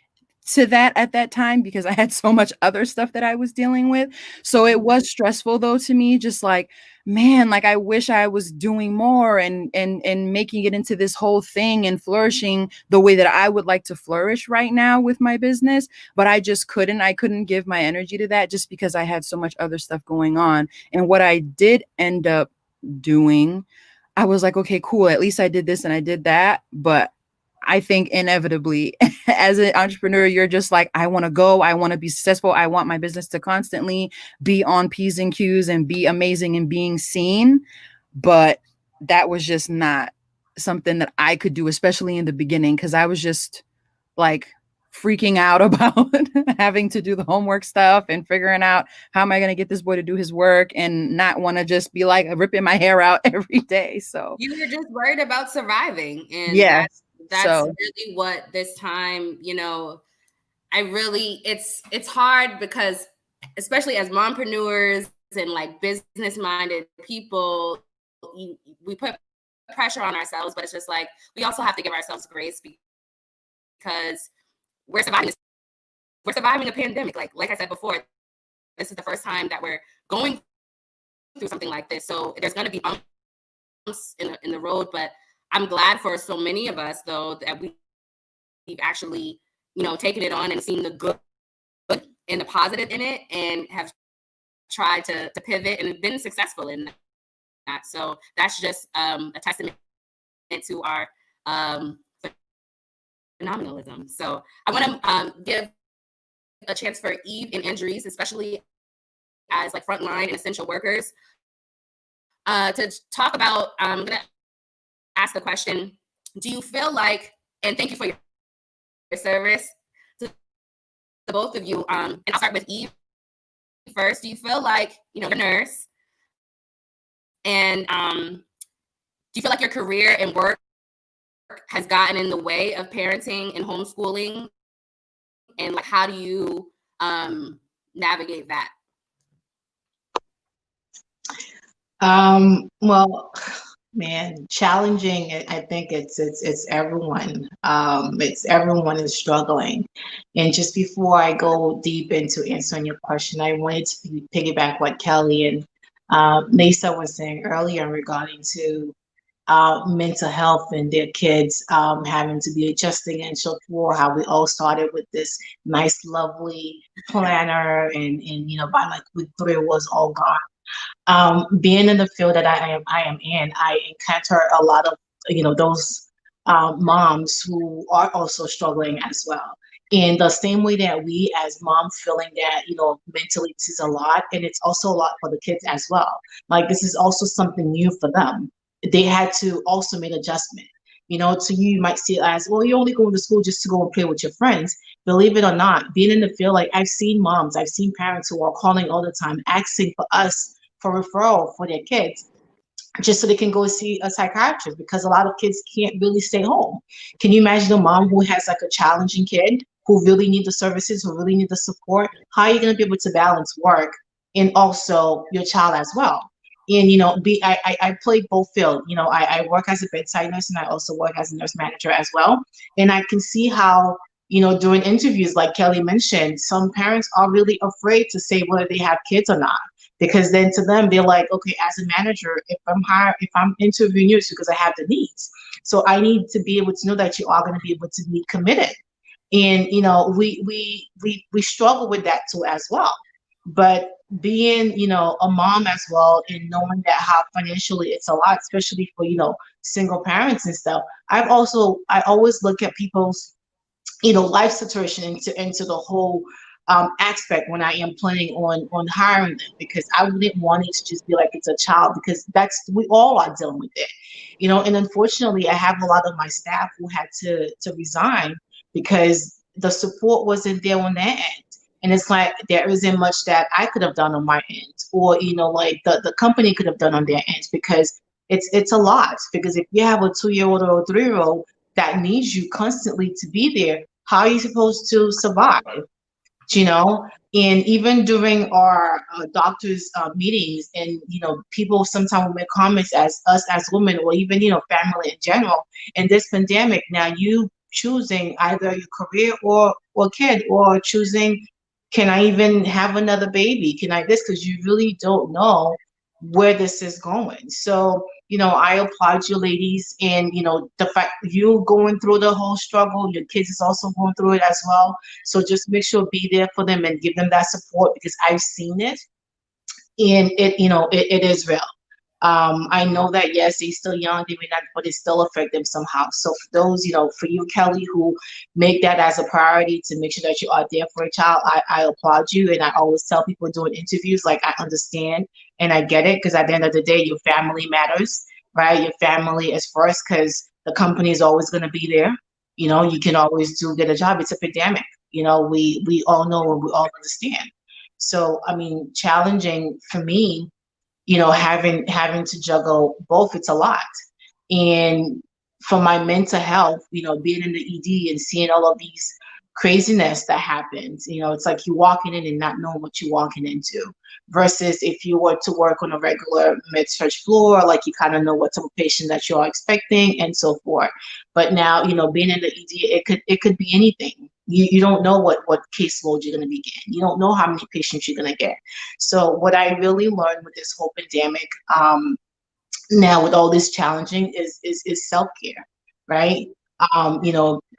Speaker 3: to that at that time because I had so much other stuff that I was dealing with. So it was stressful though to me, just like, man, like I wish I was doing more and making it into this whole thing and flourishing the way that I would like to flourish right now with my business. But I just couldn't. I couldn't give my energy to that just because I had so much other stuff going on. And what I did end up doing, I was like, okay, cool. At least I did this and I did that. But I think inevitably as an entrepreneur, you're just like, I want to go, I want to be successful. I want my business to constantly be on P's and Q's and be amazing and being seen. But that was just not something that I could do, especially in the beginning, because I was just like freaking out about having to do the homework stuff and figuring out how am I going to get this boy to do his work and not want to just be like ripping my hair out every day. So
Speaker 1: You were just worried about surviving. And
Speaker 3: yeah,
Speaker 1: that's
Speaker 3: so
Speaker 1: really what this time, it's hard because especially as mompreneurs and like business minded people, we put pressure on ourselves, but it's just like we also have to give ourselves grace because we're surviving a pandemic. Like I said before, this is the first time that we're going through something like this. So there's going to be bumps in the road, but I'm glad for so many of us though that we've actually, taken it on and seen the good and the positive in it and have tried to pivot and been successful in that. So that's just a testament to our phenomenalism. So I want to give a chance for Eve and Andries, especially as like frontline and essential workers, to talk about. I'm gonna ask the question: do you feel like, and thank you for your service to the both of you. And I'll start with Eve first. Do you feel like you're a nurse, and do you feel like your career and work has gotten in the way of parenting and homeschooling? And like, how do you navigate that?
Speaker 7: Well, man, challenging. I think it's everyone. It's everyone is struggling. And just before I go deep into answering your question, I wanted to piggyback what Kelly and Lisa was saying earlier regarding to mental health and their kids having to be adjusting and so forth. How we all started with this nice, lovely planner, and by like week 3 it was all gone. Being in the field that I am in, I encounter a lot of those moms who are also struggling as well. In the same way that we as moms feeling that mentally this is a lot, and it's also a lot for the kids as well. Like this is also something new for them. They had to also make adjustment. To you might see it as, well, you're only going to school just to go and play with your friends. Believe it or not, being in the field, like I've seen parents who are calling all the time asking for us for referral for their kids just so they can go see a psychiatrist, because a lot of kids can't really stay home. Can you imagine a mom who has like a challenging kid who really need the services, who really need the support, how are you going to be able to balance work and also your child as well? And, I play both fields. I work as a bedside nurse and I also work as a nurse manager as well. And I can see how, during interviews, like Kelly mentioned, some parents are really afraid to say whether they have kids or not. Because then to them, they're like, okay, as a manager, if I'm interviewing you, it's because I have the needs. So I need to be able to know that you are going to be able to be committed. And, we struggle with that too as well. But being, a mom as well, and knowing that how financially it's a lot, especially for, single parents and stuff. I always look at people's, life situation into the whole aspect when I am planning on hiring them, because I wouldn't want it to just be like it's a child, because we all are dealing with it, and unfortunately I have a lot of my staff who had to resign because the support wasn't there on their end. And it's like there isn't much that I could have done on my end, or like the company could have done on their ends, because it's a lot. Because if you have a 2-year-old or a 3-year-old that needs you constantly to be there, how are you supposed to survive? And even during our doctors meetings, and people sometimes will make comments as us as women, or even family in general, in this pandemic, now you choosing either your career or kid, or choosing, can I even have another baby, can I this, because you really don't know where this is going. So I applaud you ladies, and the fact you going through the whole struggle, your kids is also going through it as well. So just make sure be there for them and give them that support, because I've seen it, and it is real. I know that yes, they're still young, they may not, but it still affect them somehow. So for those, for you, Kelly, who make that as a priority to make sure that you are there for a child, I applaud you. And I always tell people doing interviews, like, I understand and I get it, because at the end of the day, your family matters, right? Your family is first, because the company is always going to be there. You can always get a job. It's a pandemic. We all know and we all understand. So, I mean, challenging for me, having to juggle both, it's a lot. And for my mental health, being in the ED and seeing all of these craziness that happens, it's like you walking in and not knowing what you're walking into, versus if you were to work on a regular med-surg floor, like you kind of know what type of patient that you are expecting and so forth. But now, being in the ED, it could be anything. You don't know what caseload you're going to be getting. You don't know how many patients you're going to get. So what I really learned with this whole pandemic, now with all this challenging, is self-care, right?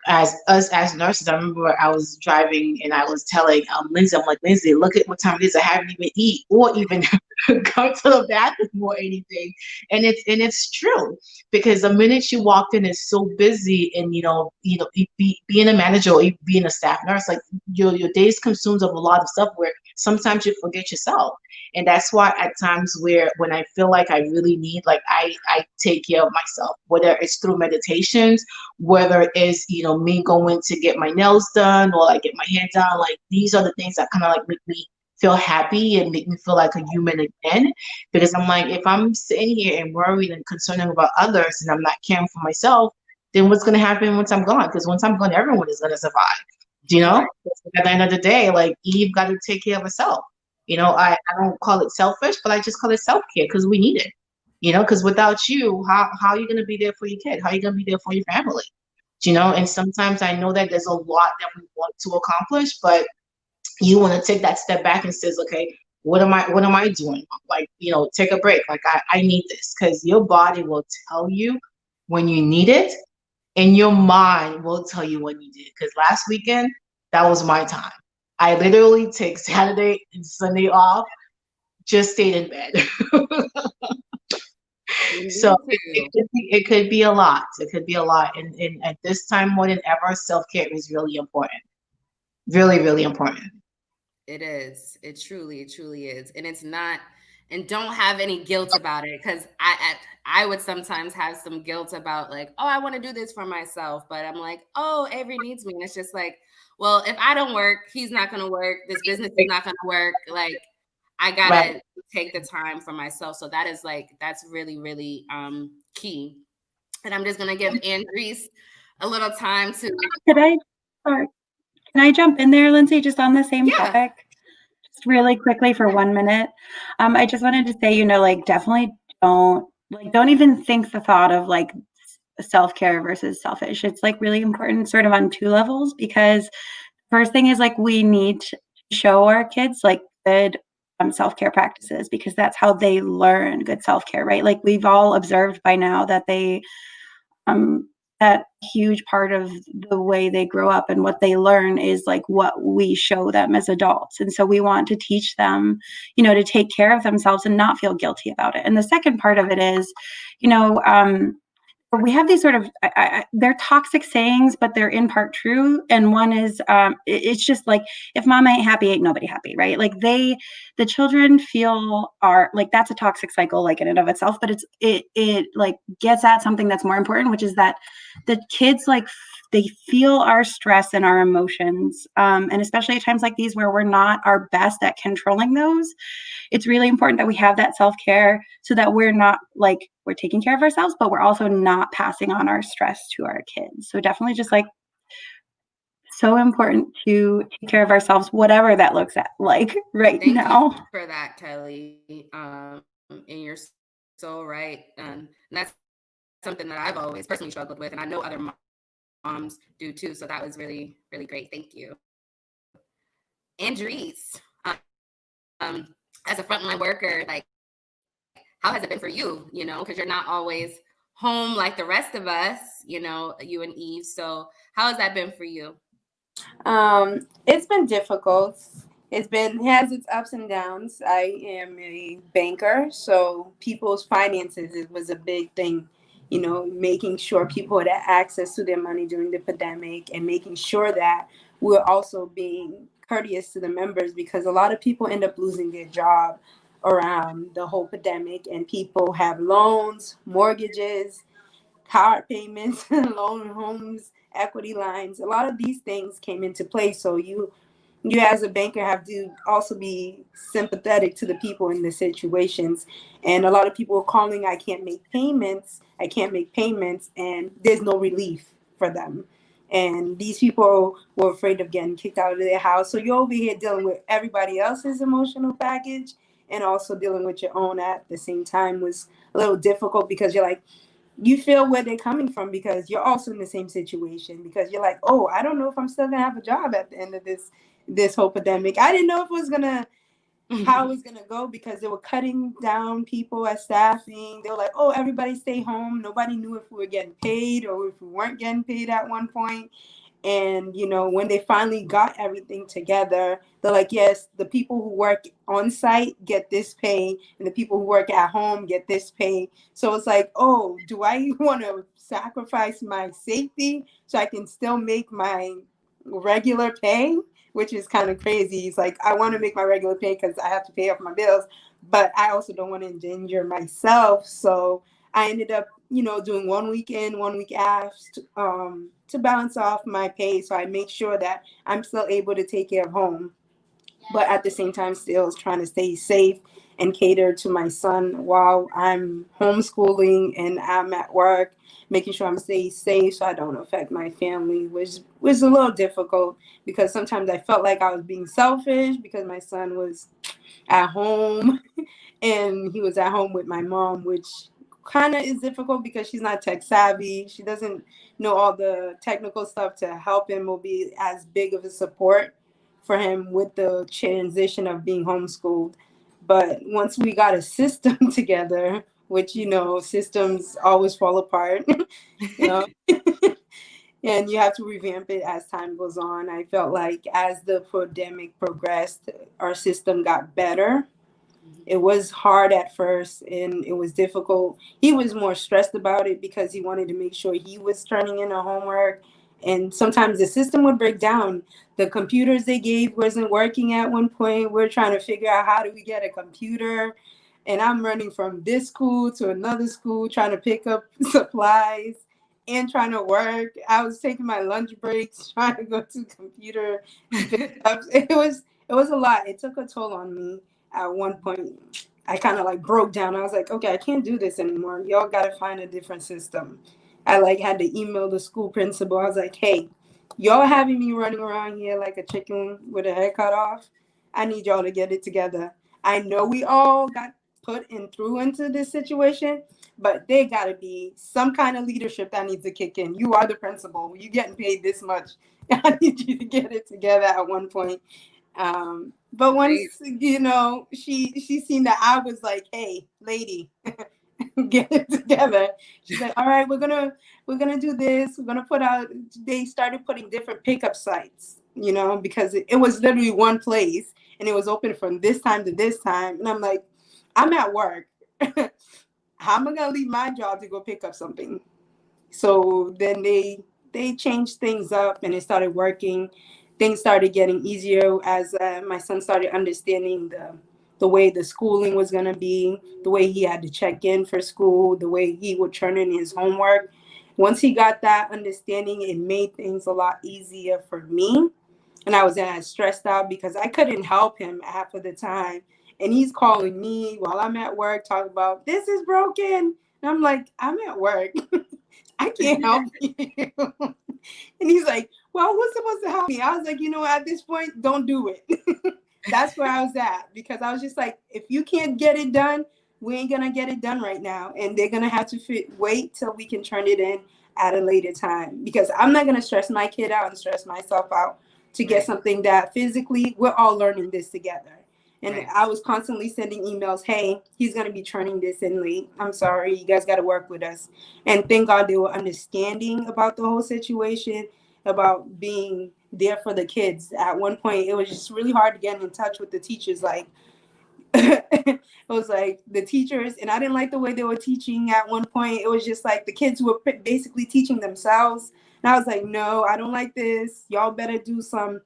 Speaker 7: As us as nurses, I remember I was driving and I was telling Lindsey, I'm like, Lindsey, look at what time it is. I haven't even eat or even go to the bathroom or anything. And it's true, because the minute you walked in, it's so busy, and being a manager or being a staff nurse, like your days consumed of a lot of stuff where sometimes you forget yourself. And that's why at times when I feel like I really need, like I take care of myself, whether it's through meditations, whether it's, me going to get my nails done or like get my hair done. Like these are the things that kind of like make me feel happy and make me feel like a human again. Because I'm like, if I'm sitting here and worried and concerning about others and I'm not caring for myself, then what's going to happen once I'm gone? Because once I'm gone, everyone is going to survive. At the end of the day, like Eve got to take care of herself. I don't call it selfish, but I just call it self-care, because we need it. Because without you, how are you going to be there for your kid? How are you going to be there for your family? And sometimes I know that there's a lot that we want to accomplish, but you want to take that step back and says, okay, what am I doing? Like, take a break. Like I need this, because your body will tell you when you need it, and your mind will tell you when you need it. Because last weekend, that was my time. I literally take Saturday and Sunday off, just stayed in bed. So it could be a lot. It could be a lot. And at this time more than ever, self-care is really important. Really, really important.
Speaker 1: It is. It truly is. And it's not, and don't have any guilt about it, because I would sometimes have some guilt about like, oh, I want to do this for myself, but I'm like, oh, Avery needs me. And it's just like, well, if I don't work, he's not going to work. This business is not going to work. Like, I got to take the time for myself. So that's really, really key. And I'm just going to give Andres a little time to.
Speaker 2: Could I? Sorry. Can I jump in there, Lindsey, just on the same
Speaker 1: Yeah.
Speaker 2: topic? Just really quickly for 1 minute. I just wanted to say, like, definitely don't even think the thought of like self-care versus selfish. It's like really important sort of on two levels, because first thing is like we need to show our kids like good self-care practices, because that's how they learn good self-care, right? Like we've all observed by now that that huge part of the way they grow up and what they learn is like what we show them as adults. And so we want to teach them, to take care of themselves and not feel guilty about it. And the second part of it is, we have these sort of they're toxic sayings, but they're in part true. And one is it's just like, if mom ain't happy, ain't nobody happy, right? Like the children feel are like, that's a toxic cycle like in and of itself, but it like gets at something that's more important, which is that the kids like they feel our stress and our emotions, and especially at times like these where we're not our best at controlling those. It's really important that we have that self-care so that we're not like, we're taking care of ourselves, but we're also not passing on our stress to our kids. So definitely just like so important to take care of ourselves, whatever that looks like right
Speaker 1: Thank
Speaker 2: now.
Speaker 1: you for that, Kelly. And you're so right. And that's something that I've always personally struggled with, and I know other moms do too. So that was really, really great. Thank you. Andres, as a frontline worker, like, how has it been for you? Because you're not always home like the rest of us, you and Eve. So how has that been for you?
Speaker 4: It's been difficult. It has its ups and downs. I am a banker, so people's finances, it was a big thing. Making sure people had access to their money during the pandemic, and making sure that we're also being courteous to the members, because a lot of people end up losing their job around the whole pandemic, and people have loans, mortgages, car payments, loan homes, equity lines. A lot of these things came into play. So you as a banker have to also be sympathetic to the people in the situations. And a lot of people are calling, I can't make payments, and there's no relief for them. And these people were afraid of getting kicked out of their house. So you're over here dealing with everybody else's emotional baggage and also dealing with your own at the same time was a little difficult, because you're like, you feel where they're coming from, because you're also in the same situation, because you're like, oh, I don't know if I'm still gonna have a job at the end of this whole pandemic. I didn't know if it was gonna how it was gonna go, because they were cutting down people at staffing. They were like, oh, everybody stay home. Nobody knew if we were getting paid or if we weren't getting paid at one point. And when they finally got everything together, they're like, yes, the people who work on site get this pay, and the people who work at home get this pay. So it's like, oh, do I want to sacrifice my safety so I can still make my regular pay? Which is kind of crazy. It's like, I want to make my regular pay because I have to pay off my bills, but I also don't want to endanger myself. So I ended up, doing 1 week in, 1 week out, to balance off my pay. So I make sure that I'm still able to take care of home, but at the same time, still trying to stay safe and cater to my son while I'm homeschooling and I'm at work, making sure I'm staying safe so I don't affect my family, which was a little difficult, because sometimes I felt like I was being selfish because my son was at home and he was at home with my mom, which kind of is difficult because she's not tech savvy. She doesn't know all the technical stuff to help him or be as big of a support for him with the transition of being homeschooled. But once we got a system together, which, systems always fall apart, and you have to revamp it as time goes on. I felt like as the pandemic progressed, our system got better. It was hard at first and it was difficult. He was more stressed about it because he wanted to make sure he was turning in a homework. And sometimes the system would break down. The computers they gave wasn't working at one point. We're trying to figure out, how do we get a computer? And I'm running from this school to another school, trying to pick up supplies and trying to work. I was taking my lunch breaks, trying to go to the computer to pick up. It was a lot. It took a toll on me. At one point, I kind of like broke down. I was like, okay, I can't do this anymore. Y'all got to find a different system. I like had to email the school principal. I was like, hey, Y'all having me running around here like a chicken with a head cut off. I need y'all to get it together. I know we all got put and through into this situation, but there got to be some kind of leadership that needs to kick in. You are the principal. You getting paid this much. I need you to get it together at one point. But once she seen that I was like, hey, lady, get it together. She's like, all right, we're gonna do this. We're gonna put out. They started putting different pickup sites, because it was literally one place and it was open from this time to this time. And I'm like, I'm at work. How am I gonna leave my job to go pick up something? So then they changed things up and it started working. Things started getting easier as my son started understanding the way the schooling was going to be, the way he had to check in for school, the way he would turn in his homework. Once he got that understanding, it made things a lot easier for me. And I was as stressed out because I couldn't help him half of the time. And he's calling me while I'm at work, talking about this is broken. And I'm like, I'm at work. I can't help you. And he's like, well, who's supposed to help me? I was like, at this point, don't do it. That's where I was at, because I was just like, if you can't get it done, we ain't going to get it done right now. And they're going to have to wait till we can turn it in at a later time, because I'm not going to stress my kid out and stress myself out to get something that physically we're all learning this together. And I was constantly sending emails, hey, he's going to be turning this in late. I'm sorry. You guys got to work with us. And thank God they were understanding about the whole situation, about being there for the kids. At one point, it was just really hard to get in touch with the teachers. Like, it was like the teachers, and I didn't like the way they were teaching at one point. It was just like the kids were basically teaching themselves. And I was like, no, I don't like this. Y'all better do some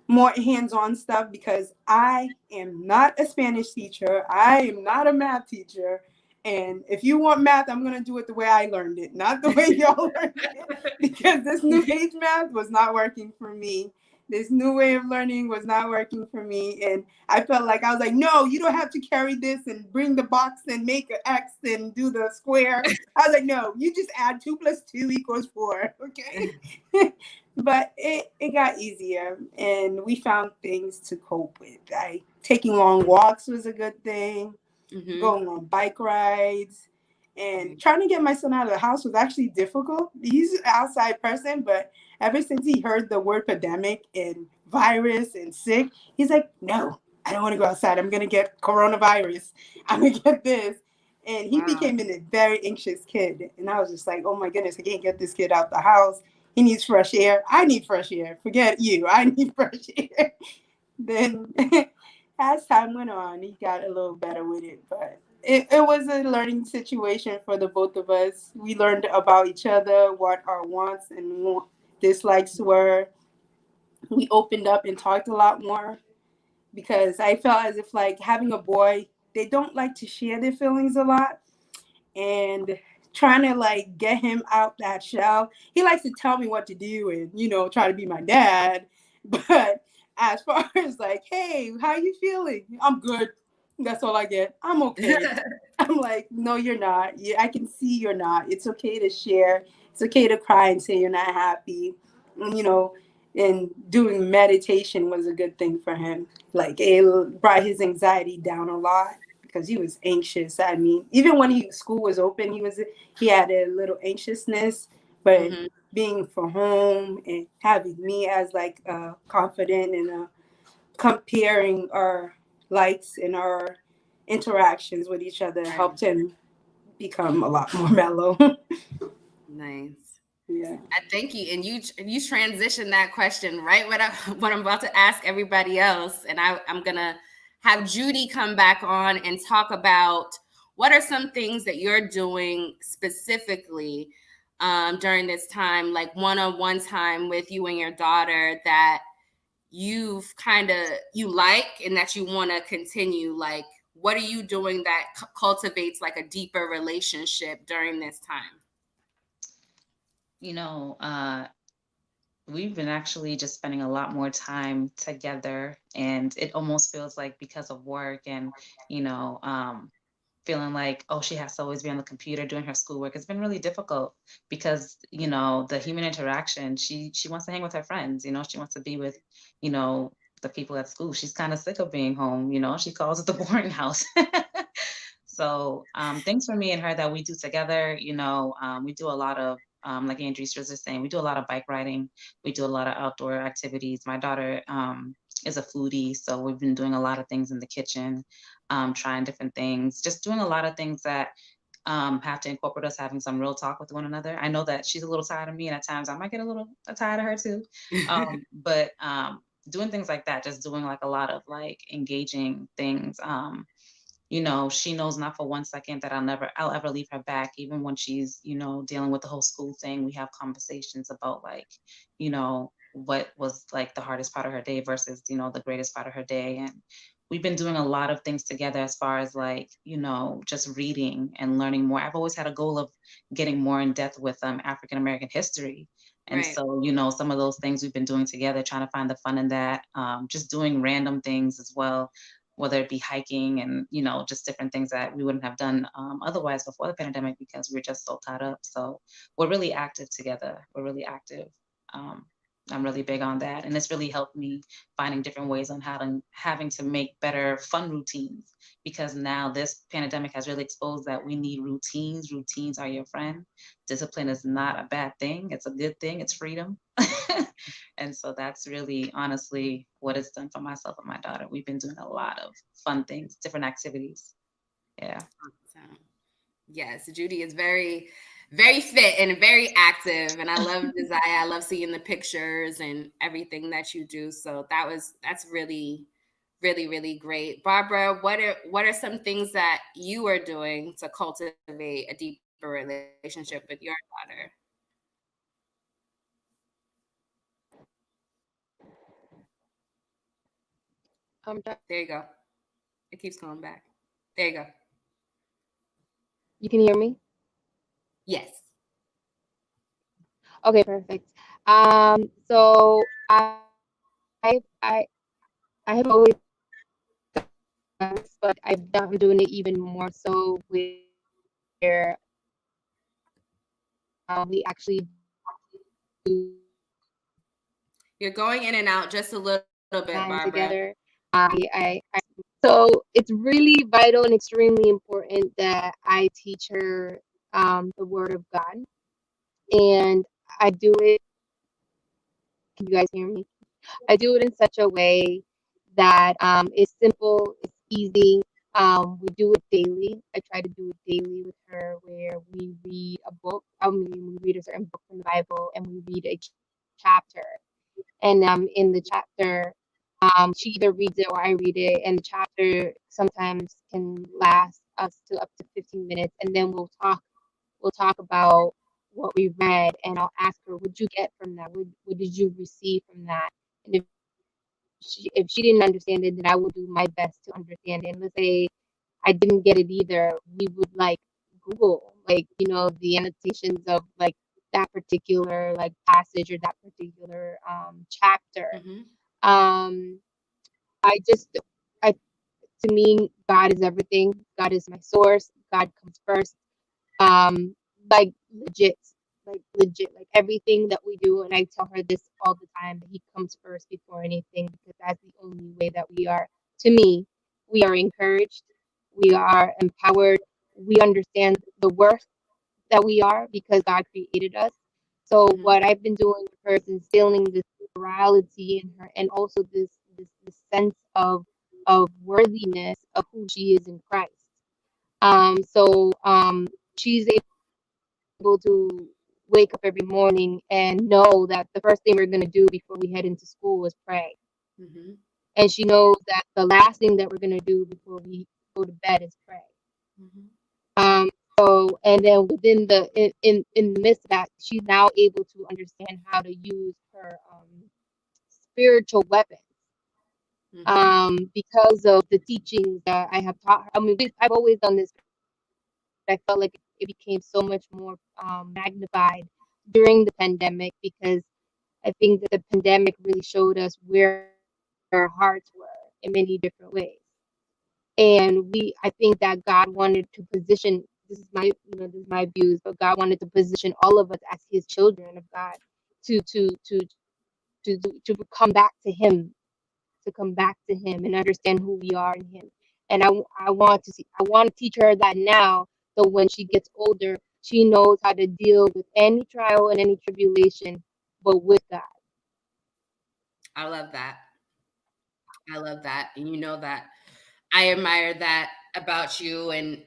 Speaker 4: more hands-on stuff, because I am not a Spanish teacher. I am not a math teacher. And if you want math, I'm going to do it the way I learned it, not the way y'all learned it, because this new age math was not working for me. This new way of learning was not working for me. And I felt like I was like, no, you don't have to carry this and bring the box and make an X and do the square. I was like, no, you just add 2 + 2 = 4. Okay. But it got easier, and we found things to cope with. Taking long walks was a good thing, going on bike rides, and trying to get my son out of the house was actually difficult. He's an outside person, but ever since he heard the word pandemic and virus and sick, he's like, no, I don't want to go outside. I'm going to get coronavirus. I'm going to get this. And he became a very anxious kid. And I was just like, oh my goodness, I can't get this kid out the house. He needs fresh air. I need fresh air. Forget you. I need fresh air. Then as time went on, he got a little better with it. But it was a learning situation for the both of us. We learned about each other, what our wants and dislikes were. We opened up and talked a lot more, because I felt as if like having a boy, they don't like to share their feelings a lot. And trying to like get him out that shell. He likes to tell me what to do and, try to be my dad. But as far as like, hey, how you feeling? I'm good. That's all I get. I'm okay. I'm like, no, you're not. I can see you're not. It's okay to share. It's okay to cry and say you're not happy. And doing meditation was a good thing for him. Like, it brought his anxiety down a lot, because he was anxious. I mean, even when school was open, he had a little anxiousness, but being from home and having me as like confident and comparing our likes and our interactions with each other helped him become a lot more mellow.
Speaker 1: Nice.
Speaker 4: Yeah.
Speaker 1: Thank you. And you transitioned that question right what I'm about to ask everybody else. And I'm going to have Judy come back on and talk about what are some things that you're doing specifically during this time, like one-on-one time with you and your daughter, that you like and that you want to continue. Like, what are you doing that cultivates like a deeper relationship during this time?
Speaker 5: We've been actually just spending a lot more time together, and it almost feels like because of work and, feeling like, oh, she has to always be on the computer doing her schoolwork. It's been really difficult because, the human interaction, she wants to hang with her friends, she wants to be with, you know, the people at school. She's kind of sick of being home, she calls it the boring house. So things for me and her that we do together, we do a lot of, like Andrews was just saying, we do a lot of bike riding. We do a lot of outdoor activities. My daughter is a foodie, so we've been doing a lot of things in the kitchen, trying different things, just doing a lot of things that have to incorporate us having some real talk with one another. I know that she's a little tired of me, and at times I might get a little tired of her too. But doing things like that, just doing like a lot of like engaging things. She knows not for one second that I'll ever leave her back, even when she's, dealing with the whole school thing. We have conversations about like, what was like the hardest part of her day versus, the greatest part of her day. And we've been doing a lot of things together as far as like, just reading and learning more. I've always had a goal of getting more in depth with African American history. And
Speaker 1: Right.
Speaker 5: so, some of those things we've been doing together, trying to find the fun in that, just doing random things as well, whether it be hiking and, just different things that we wouldn't have done otherwise before the pandemic because we're just so tied up. So we're really active together. We're really active. I'm really big on that. And it's really helped me finding different ways on having to make better fun routines, because now this pandemic has really exposed that we need routines. Routines are your friend. Discipline is not a bad thing. It's a good thing. It's freedom. And so that's really honestly what it's done for myself and my daughter. We've been doing a lot of fun things, different activities. Yeah.
Speaker 1: Awesome. Yes, Judy is very, very fit and very active, and I love Desire. I love seeing the pictures and everything that you do. So that's really, really, really great. Barbara, what are some things that you are doing to cultivate a deeper relationship with your daughter? There you go. It keeps coming back. There you go.
Speaker 6: You can hear me?
Speaker 1: Yes.
Speaker 6: Okay, perfect. So I I have always done this, but I'm doing it even more so where we actually do
Speaker 1: You're going in and out just a little bit,
Speaker 6: time
Speaker 1: Barbara.
Speaker 6: together. So it's really vital and extremely important that I teach her the Word of God, and I do it. Can you guys hear me? I do it in such a way that it's simple, it's easy. We do it daily. I try to do it daily with her, where we read a book. We read a certain book from the Bible, and we read a chapter. And in the chapter, she either reads it or I read it, and the chapter sometimes can last us to up to 15 minutes, and then we'll talk about what we read, and I'll ask her, "What did you get from that? What did you receive from that?" And if she didn't understand it, then I will do my best to understand it. And let's say I didn't get it either, we would like Google, like, the annotations of like that particular like passage or that particular chapter.
Speaker 1: Mm-hmm.
Speaker 6: Um, I just, I to me, God is everything. God is my source. God comes first. Um, like legit, like everything that we do, and I tell her this all the time, that He comes first before anything, because that's the only way that we are. To me, we are encouraged, we are empowered, we understand the worth that we are because God created us. So
Speaker 1: Mm-hmm.
Speaker 6: what I've been doing with her is instilling this morality in her, and also this sense of worthiness of who she is in Christ. So she's able to wake up every morning and know that the first thing we're going to do before we head into school is pray.
Speaker 1: Mm-hmm.
Speaker 6: And she knows that the last thing that we're going to do before we go to bed is pray.
Speaker 1: Mm-hmm.
Speaker 6: And then within in the midst of that, she's now able to understand how to use her spiritual weapons, because of the teachings that I have taught her. I mean, I've always done this. I felt like it became so much more magnified during the pandemic, because I think that the pandemic really showed us where our hearts were in many different ways. And I think that God wanted to position, this is my views, but God wanted to position all of us as his children of God to come back to him, and understand who we are in him. And I want to teach her that now, so when she gets older, she knows how to deal with any trial and any tribulation, but with God.
Speaker 1: I love that. I love that. And you know that I admire that about you. And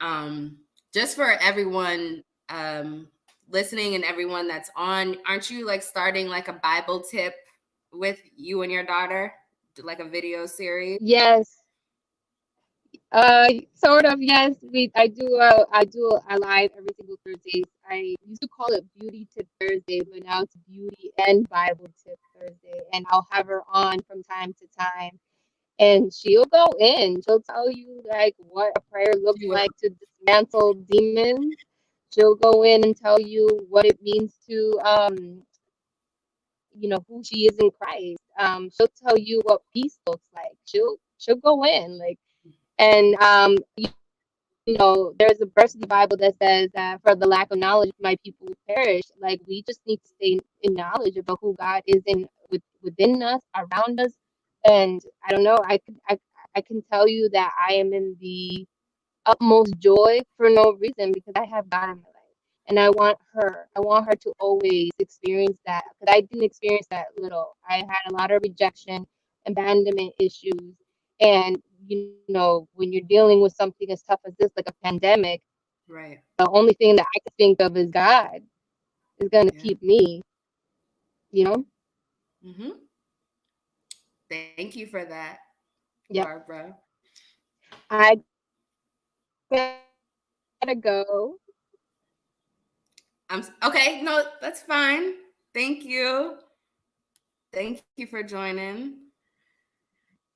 Speaker 1: just for everyone listening and everyone that's on, aren't you like starting like a Bible tip with you and your daughter, like a video series?
Speaker 6: Yes. Sort of, yes. I do a live every single Thursday. I used to call it Beauty Tip Thursday, but now it's Beauty and Bible Tip Thursday. And I'll have her on from time to time, and she'll go in. She'll tell you like what a prayer looks like to dismantle demons. She'll go in and tell you what it means to who she is in Christ. She'll tell you what peace looks like. She'll go in like, and there's a verse in the Bible that says that for the lack of knowledge, my people will perish. Like, we just need to stay in knowledge about who God is within us, around us. And I don't know, I can tell you that I am in the utmost joy for no reason, because I have God in my life. And I want her to always experience that, because I didn't experience that little. I had a lot of rejection, abandonment issues. And, when you're dealing with something as tough as this, like a pandemic,
Speaker 1: right,
Speaker 6: the only thing that I can think of is God is going to keep me,
Speaker 1: Mm-hmm. Thank you for that, Barbara.
Speaker 6: I gotta go.
Speaker 1: Okay. No, that's fine. Thank you. Thank you for joining.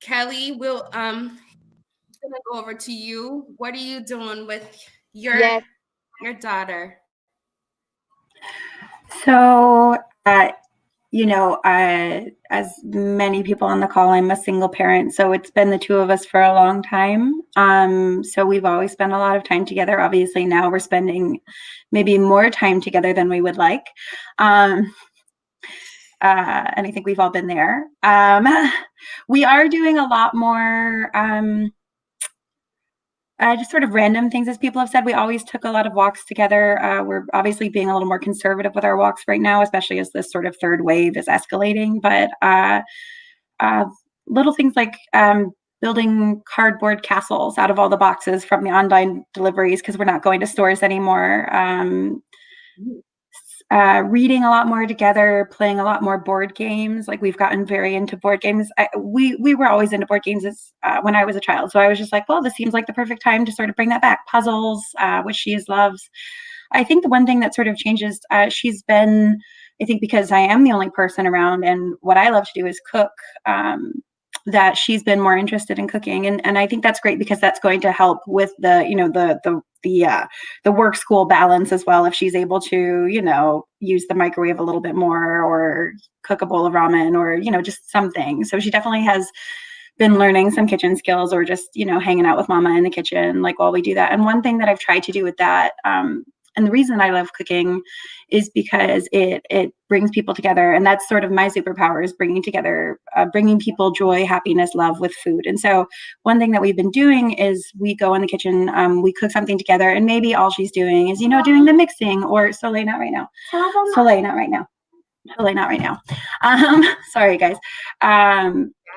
Speaker 1: Kelly, we'll gonna go over to you. What are you doing with your daughter?
Speaker 2: So, as many people on the call, I'm a single parent, so it's been the two of us for a long time. So we've always spent a lot of time together. Obviously, now we're spending maybe more time together than we would like. And I think we've all been there. We are doing a lot more just sort of random things, as people have said. We always took a lot of walks together. We're obviously being a little more conservative with our walks right now, especially as this sort of third wave is escalating. But little things like building cardboard castles out of all the boxes from the online deliveries, because we're not going to stores anymore. Reading a lot more together, playing a lot more board games. Like, we've gotten very into board games. We were always into board games when I was a child. So I was just like, well, this seems like the perfect time to sort of bring that back. Puzzles, which she loves. I think the one thing that sort of changes, she's been, I think because I am the only person around and what I love to do is cook, that she's been more interested in cooking. And I think that's great, because that's going to help with the work school balance as well. If she's able to, use the microwave a little bit more, or cook a bowl of ramen, or, just something. So she definitely has been learning some kitchen skills, or just, hanging out with mama in the kitchen, like, while we do that. And one thing that I've tried to do with that, and the reason I love cooking is because it brings people together. And that's sort of my superpower, is bringing together, bringing people joy, happiness, love with food. And so one thing that we've been doing is we go in the kitchen, we cook something together, and maybe all she's doing is, doing the mixing, or Soleil, not right now. Soleil, not right now. Soleil, not right now. Sorry, guys.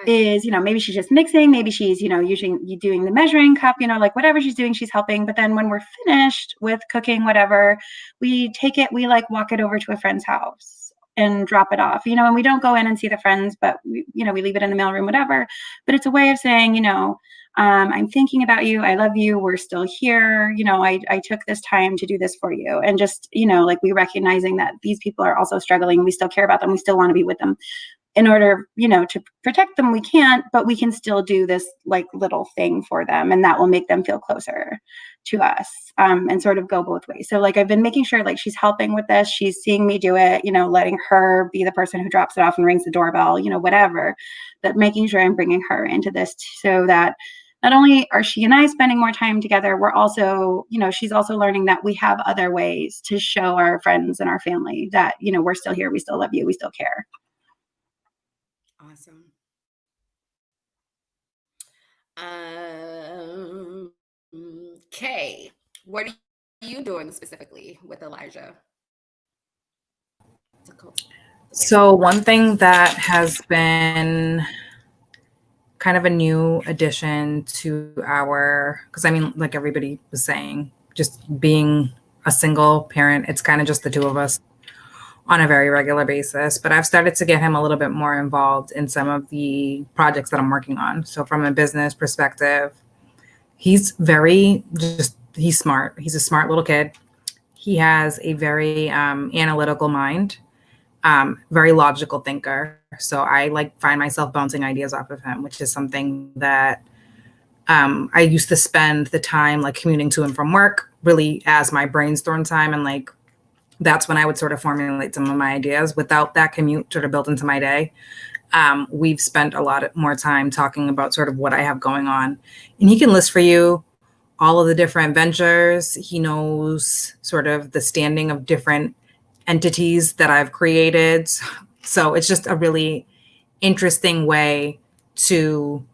Speaker 2: Is, maybe she's just mixing, maybe she's, doing the measuring cup, like whatever she's doing, she's helping. But then when we're finished with cooking, whatever, we take it, we like walk it over to a friend's house and drop it off, and we don't go in and see the friends, but we leave it in the mailroom, whatever. But it's a way of saying, I'm thinking about you. I love you. We're still here. I took this time to do this for you. And just, like, we recognizing that these people are also struggling. We still care about them. We still want to be with them. In order, to protect them, we can't, but we can still do this like little thing for them, and that will make them feel closer to us, and sort of go both ways. So like, I've been making sure, like, she's helping with this, she's seeing me do it, letting her be the person who drops it off and rings the doorbell, whatever, but making sure I'm bringing her into this so that not only are she and I spending more time together, we're also, she's also learning that we have other ways to show our friends and our family that, we're still here, we still love you, we still care.
Speaker 1: Awesome. Kay, what are you doing specifically with Elijah?
Speaker 8: So one thing that has been kind of a new addition to because I mean, like everybody was saying, just being a single parent, it's kind of just the two of us on a very regular basis. But I've started to get him a little bit more involved in some of the projects that I'm working on. So from a business perspective, he's smart. He's a smart little kid. He has a very analytical mind, very logical thinker. So I find myself bouncing ideas off of him, which is something that I used to spend the time commuting to and from work really as my brainstorm time. And that's when I would sort of formulate some of my ideas. Without that commute sort of built into my day, we've spent a lot more time talking about sort of what I have going on. And he can list for you all of the different ventures. He knows sort of the standing of different entities that I've created. So it's just a really interesting way to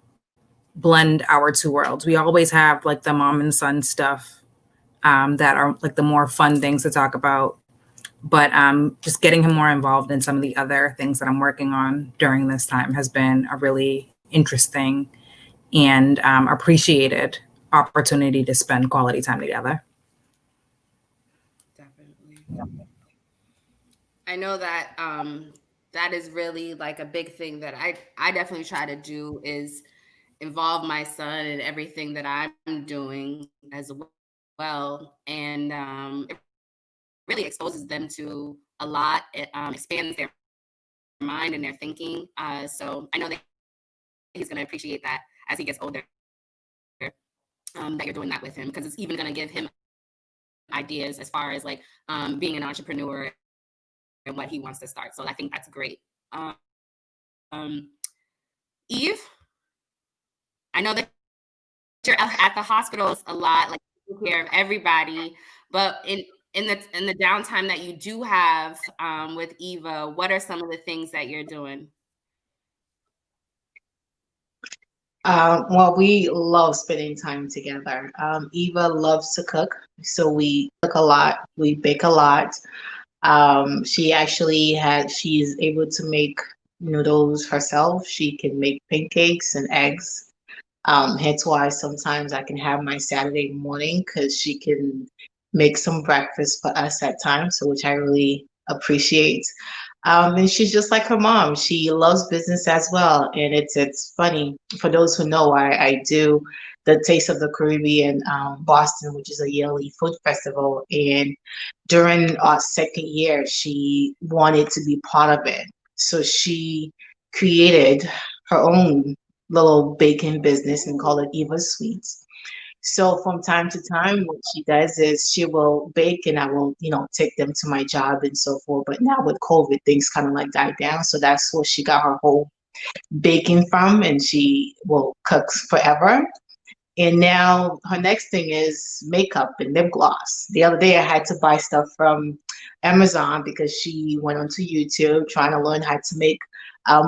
Speaker 8: blend our two worlds. We always have the mom and son stuff that are the more fun things to talk about. But just getting him more involved in some of the other things that I'm working on during this time has been a really interesting and appreciated opportunity to spend quality time together.
Speaker 1: Definitely. I know that that is really a big thing that I definitely try to do is involve my son in everything that I'm doing as well. And it really exposes them to a lot. It expands their mind and their thinking. So I know that he's going to appreciate that as he gets older, that you're doing that with him, because it's even going to give him ideas as far as being an entrepreneur and what he wants to start. So I think that's great. Eve, I know that you're at the hospitals a lot, taking care of everybody, but in the downtime that you do have with Eva, what are some of the things that you're doing?
Speaker 7: Well, we love spending time together. Eva loves to cook, so we cook a lot, we bake a lot. She's able to make noodles herself. She can make pancakes and eggs. Hence why sometimes I can have my Saturday morning, because she can make some breakfast for us at times, so which I really appreciate. And she's just like her mom. She loves business as well. And it's funny, for those who know, I do the Taste of the Caribbean, Boston, which is a yearly food festival. And during our second year, she wanted to be part of it. So she created her own little baking business and called it Eva Sweets. So from time to time, what she does is she will bake and I will, take them to my job and so forth. But now with COVID, things kind of died down. So that's where she got her whole baking from, and she will cook forever. And now her next thing is makeup and lip gloss. The other day I had to buy stuff from Amazon because she went onto YouTube trying to learn how to make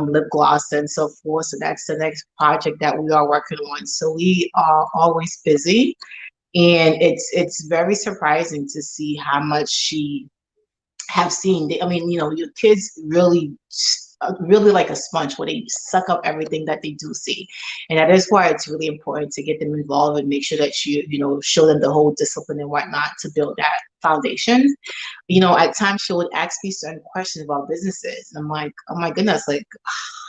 Speaker 7: lip gloss and so forth. So that's the next project that we are working on. So we are always busy, and it's very surprising to see how much she have seen. I mean, your kids really like a sponge, where they suck up everything that they do see. And that is why it's really important to get them involved and make sure that you show them the whole discipline and whatnot to build that foundation. At times she would ask me certain questions about businesses. And I'm like, oh my goodness,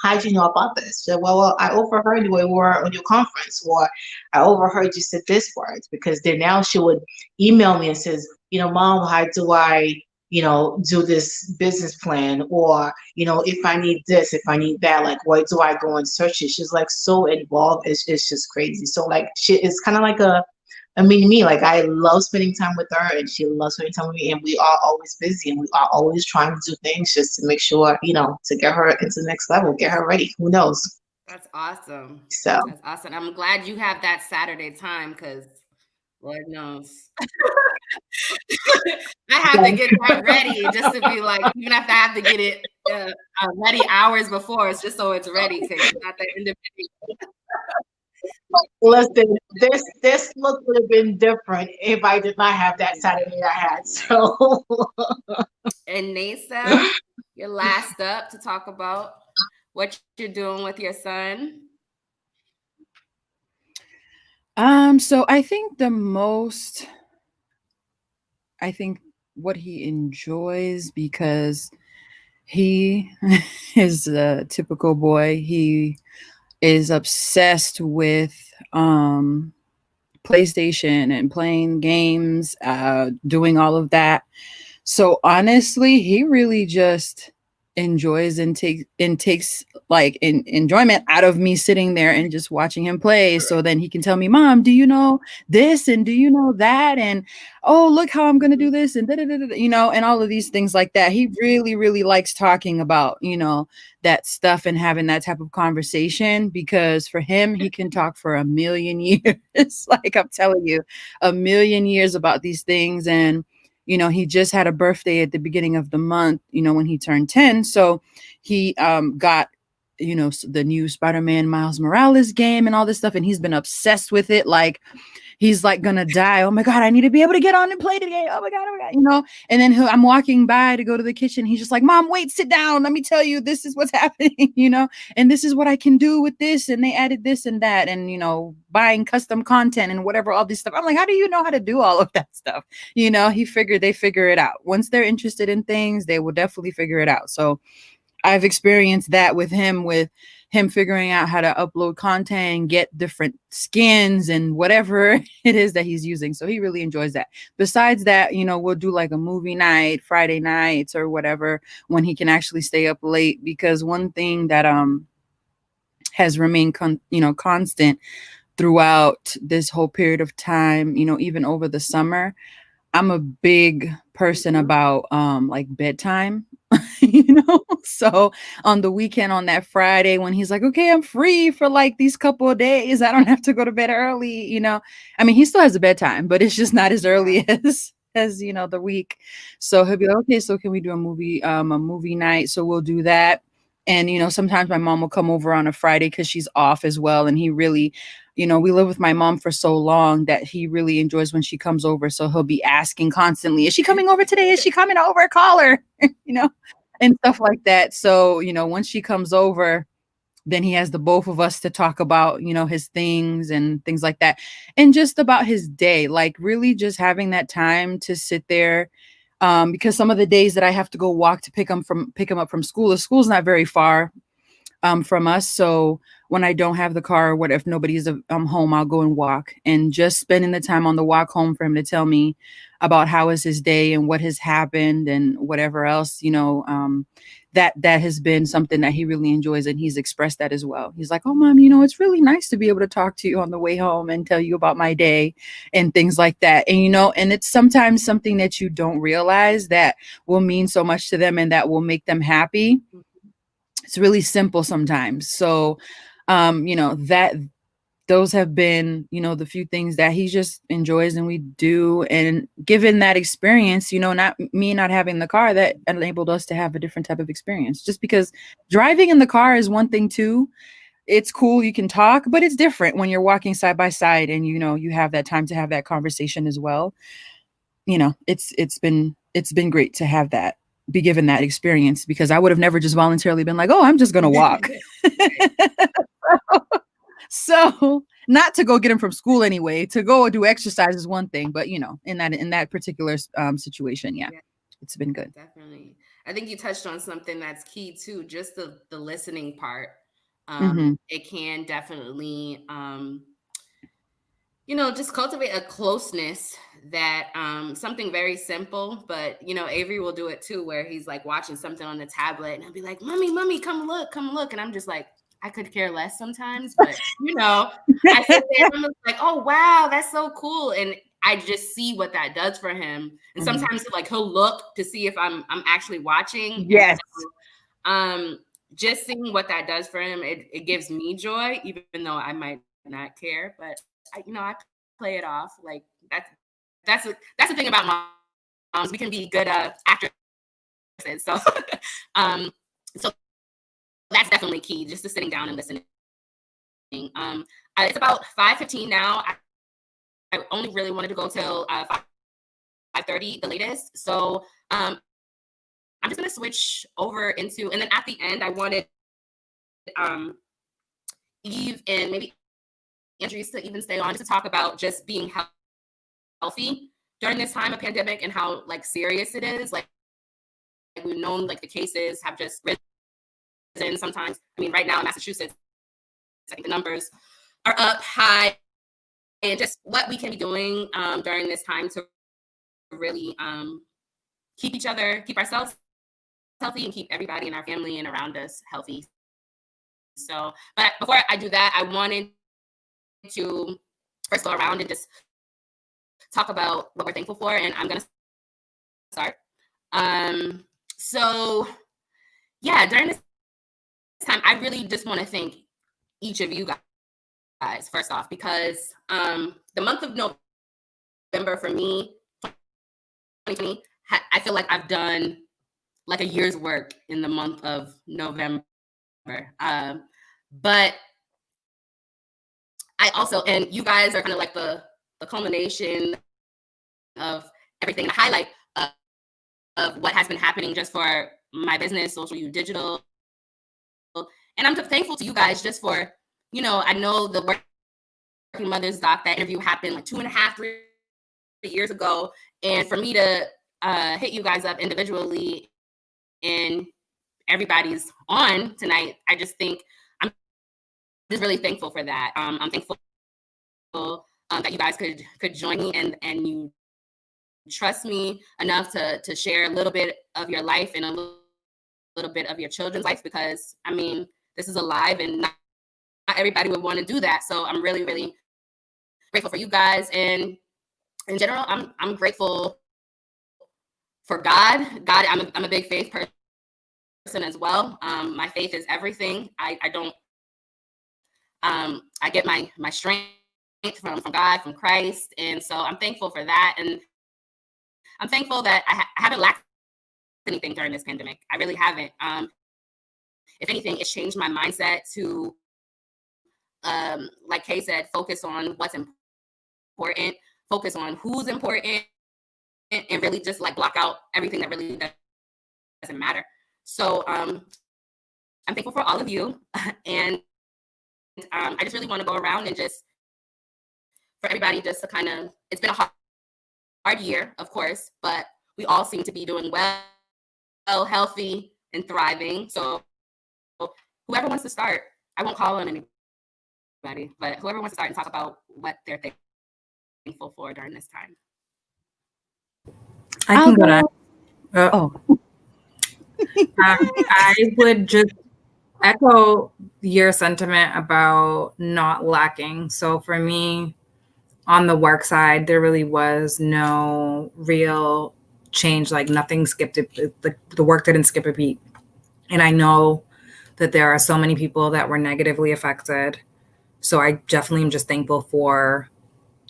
Speaker 7: how'd you know about this? She said, well, I overheard you when we were on your conference, or I overheard you said this words, because then now she would email me and says, Mom, how do I do this business plan? Or, if I need this, if I need that, where do I go and search it? She's so involved. It's just crazy. So she is kind of to me, I love spending time with her, and she loves spending time with me, and we are always busy, and we are always trying to do things just to make sure, to get her into the next level, get her ready. Who knows?
Speaker 1: That's awesome.
Speaker 7: So
Speaker 1: That's awesome. I'm glad you have that Saturday time because Lord knows. I have to get that ready just to be like, even if I have to get it ready hours before, it's just so it's ready because you're not that independent.
Speaker 7: listen, this look would have been different if I did not have that Saturday I had. So
Speaker 1: And Nasa, you're last up to talk about what you're doing with your son.
Speaker 3: So I think what he enjoys, because he is a typical boy. He is obsessed with PlayStation and playing games, doing all of that. So honestly, he really just enjoys and takes like enjoyment out of me sitting there and just watching him play. So then he can tell me, Mom, do you know this and do you know that, and oh, look how I'm gonna do this, and and all of these things like that. He really, really likes talking about that stuff and having that type of conversation, because for him, he can talk for a million years. Like I'm telling you, a million years about these things. And he just had a birthday at the beginning of the month, when he turned 10. So he got, the new Spider-Man Miles Morales game and all this stuff. And he's been obsessed with it. Like, he's like gonna die. Oh my God, I need to be able to get on and play the game. Oh my God. And then I'm walking by to go to the kitchen. He's just like, Mom, wait, sit down. Let me tell you, this is what's happening, and this is what I can do with this. And they added this and that, and, buying custom content and whatever, all this stuff. I'm like, how do you know how to do all of that stuff? They figure it out. Once they're interested in things, they will definitely figure it out. So I've experienced that with him figuring out how to upload content and get different skins and whatever it is that he's using. So he really enjoys that. Besides that, we'll do like a movie night, Friday nights or whatever, when he can actually stay up late. Because one thing that has remained constant throughout this whole period of time, even over the summer, I'm a big person about like bedtime. So on the weekend, on that Friday, when he's like, okay, I'm free for like these couple of days, I don't have to go to bed early. I mean, he still has a bedtime, but it's just not as early as the week. So he'll be like, okay, so can we do a movie night? So we'll do that. And sometimes my mom will come over on a Friday because she's off as well. And he really, we live with my mom for so long that he really enjoys when she comes over. So he'll be asking constantly, is she coming over today? Is she coming over? Call her, and stuff like that. So, once she comes over, then he has the both of us to talk about, his things and things like that. And just about his day, like really just having that time to sit there. Because some of the days that I have to go walk to pick him up from school, the school's not very far from us. So when I don't have the car, or what if nobody's home, I'll go and walk, and just spending the time on the walk home for him to tell me about how is his day and what has happened and whatever else, that has been something that he really enjoys. And he's expressed that as well. He's like, oh, Mom, it's really nice to be able to talk to you on the way home and tell you about my day and things like that. And, and it's sometimes something that you don't realize that will mean so much to them and that will make them happy. It's really simple sometimes. So, those have been, the few things that he just enjoys and we do. And given that experience, not having the car, that enabled us to have a different type of experience. Just because driving in the car is one thing too. It's cool, you can talk, but it's different when you're walking side by side and, you have that time to have that conversation as well. It's been great to have that, be given that experience, because I would have never just voluntarily been like, oh, I'm just going to walk. So not to go get him from school anyway, to go do exercise is one thing, but in that particular situation, yeah, it's been good.
Speaker 1: Definitely. I think you touched on something that's key too, just the listening part. It can definitely, just cultivate a closeness that something very simple, but Avery will do it too, where he's like watching something on the tablet and I'll be like, mommy, come look. And I'm just like, I could care less sometimes, but I sit there and I'm like, oh wow, that's so cool. And I just see what that does for him. And sometimes like he'll look to see if I'm actually watching.
Speaker 3: Yes.
Speaker 1: And just seeing what that does for him, it gives me joy, even though I might not care. But I play it off. Like that's the thing about moms. We can be good actresses. So so that's definitely key, just to sitting down and listening. It's about 5:15 now. I only really wanted to go till 5:30, the latest. So I'm just gonna switch over into, and then at the end, I wanted Eve and maybe Andrews to even stay on to talk about just being healthy during this time of pandemic and how like serious it is. Like we've known like the cases have just risen sometimes. I mean, right now in Massachusetts, I think the numbers are up high, and just what we can be doing during this time to really keep ourselves healthy and keep everybody in our family and around us healthy. So, but before I do that, I wanted to first go around and just talk about what we're thankful for, and I'm gonna start. So yeah, during this time, I really just want to thank each of you guys first off, because the month of November for me, 2020, I feel like I've done like a year's work in the month of November. But I also, and you guys are kind of like the culmination of everything, the highlight of what has been happening just for my business, Social You Digital. And I'm thankful to you guys just for, I know the Working Mothers doc, that interview happened like 2.5, 3 years ago. And for me to hit you guys up individually and everybody's on tonight, I just think I'm just really thankful for that. I'm thankful that you guys could join me and you trust me enough to share a little bit of your life and a little bit of your children's life, because I mean, this is alive and not everybody would want to do that. So I'm really, really grateful for you guys. And in general, I'm grateful for God. I'm a big faith person as well. My faith is everything. I get my strength from God, from Christ. And so I'm thankful for that. And I'm thankful that I haven't lacked anything during this pandemic. I really haven't. If anything, it's changed my mindset to, like Kay said, focus on what's important, focus on who's important, and really just like block out everything that really doesn't matter. So I'm thankful for all of you. And I just really want to go around and just, for everybody, just to kind of, it's been a hard year, of course, but we all seem to be doing well, healthy, and thriving. So whoever wants to start, I won't call on anybody, but whoever wants to start and talk about what they're thankful for during this time.
Speaker 8: I can go to. I would just echo your sentiment about not lacking. So for me, on the work side, there really was no real change. Like nothing skipped it. The work didn't skip a beat. And I know that there are so many people that were negatively affected. So I definitely am just thankful for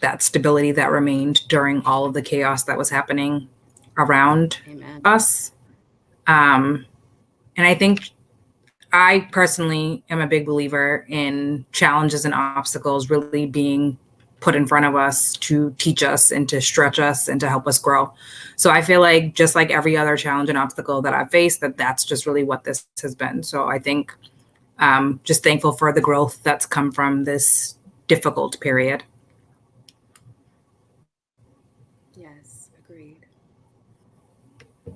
Speaker 8: that stability that remained during all of the chaos that was happening around us. And I think I personally am a big believer in challenges and obstacles really being put in front of us to teach us and to stretch us and to help us grow. So I feel like just like every other challenge and obstacle that I've faced, that's just really what this has been. So I think just thankful for the growth that's come from this difficult period.
Speaker 1: Yes, agreed.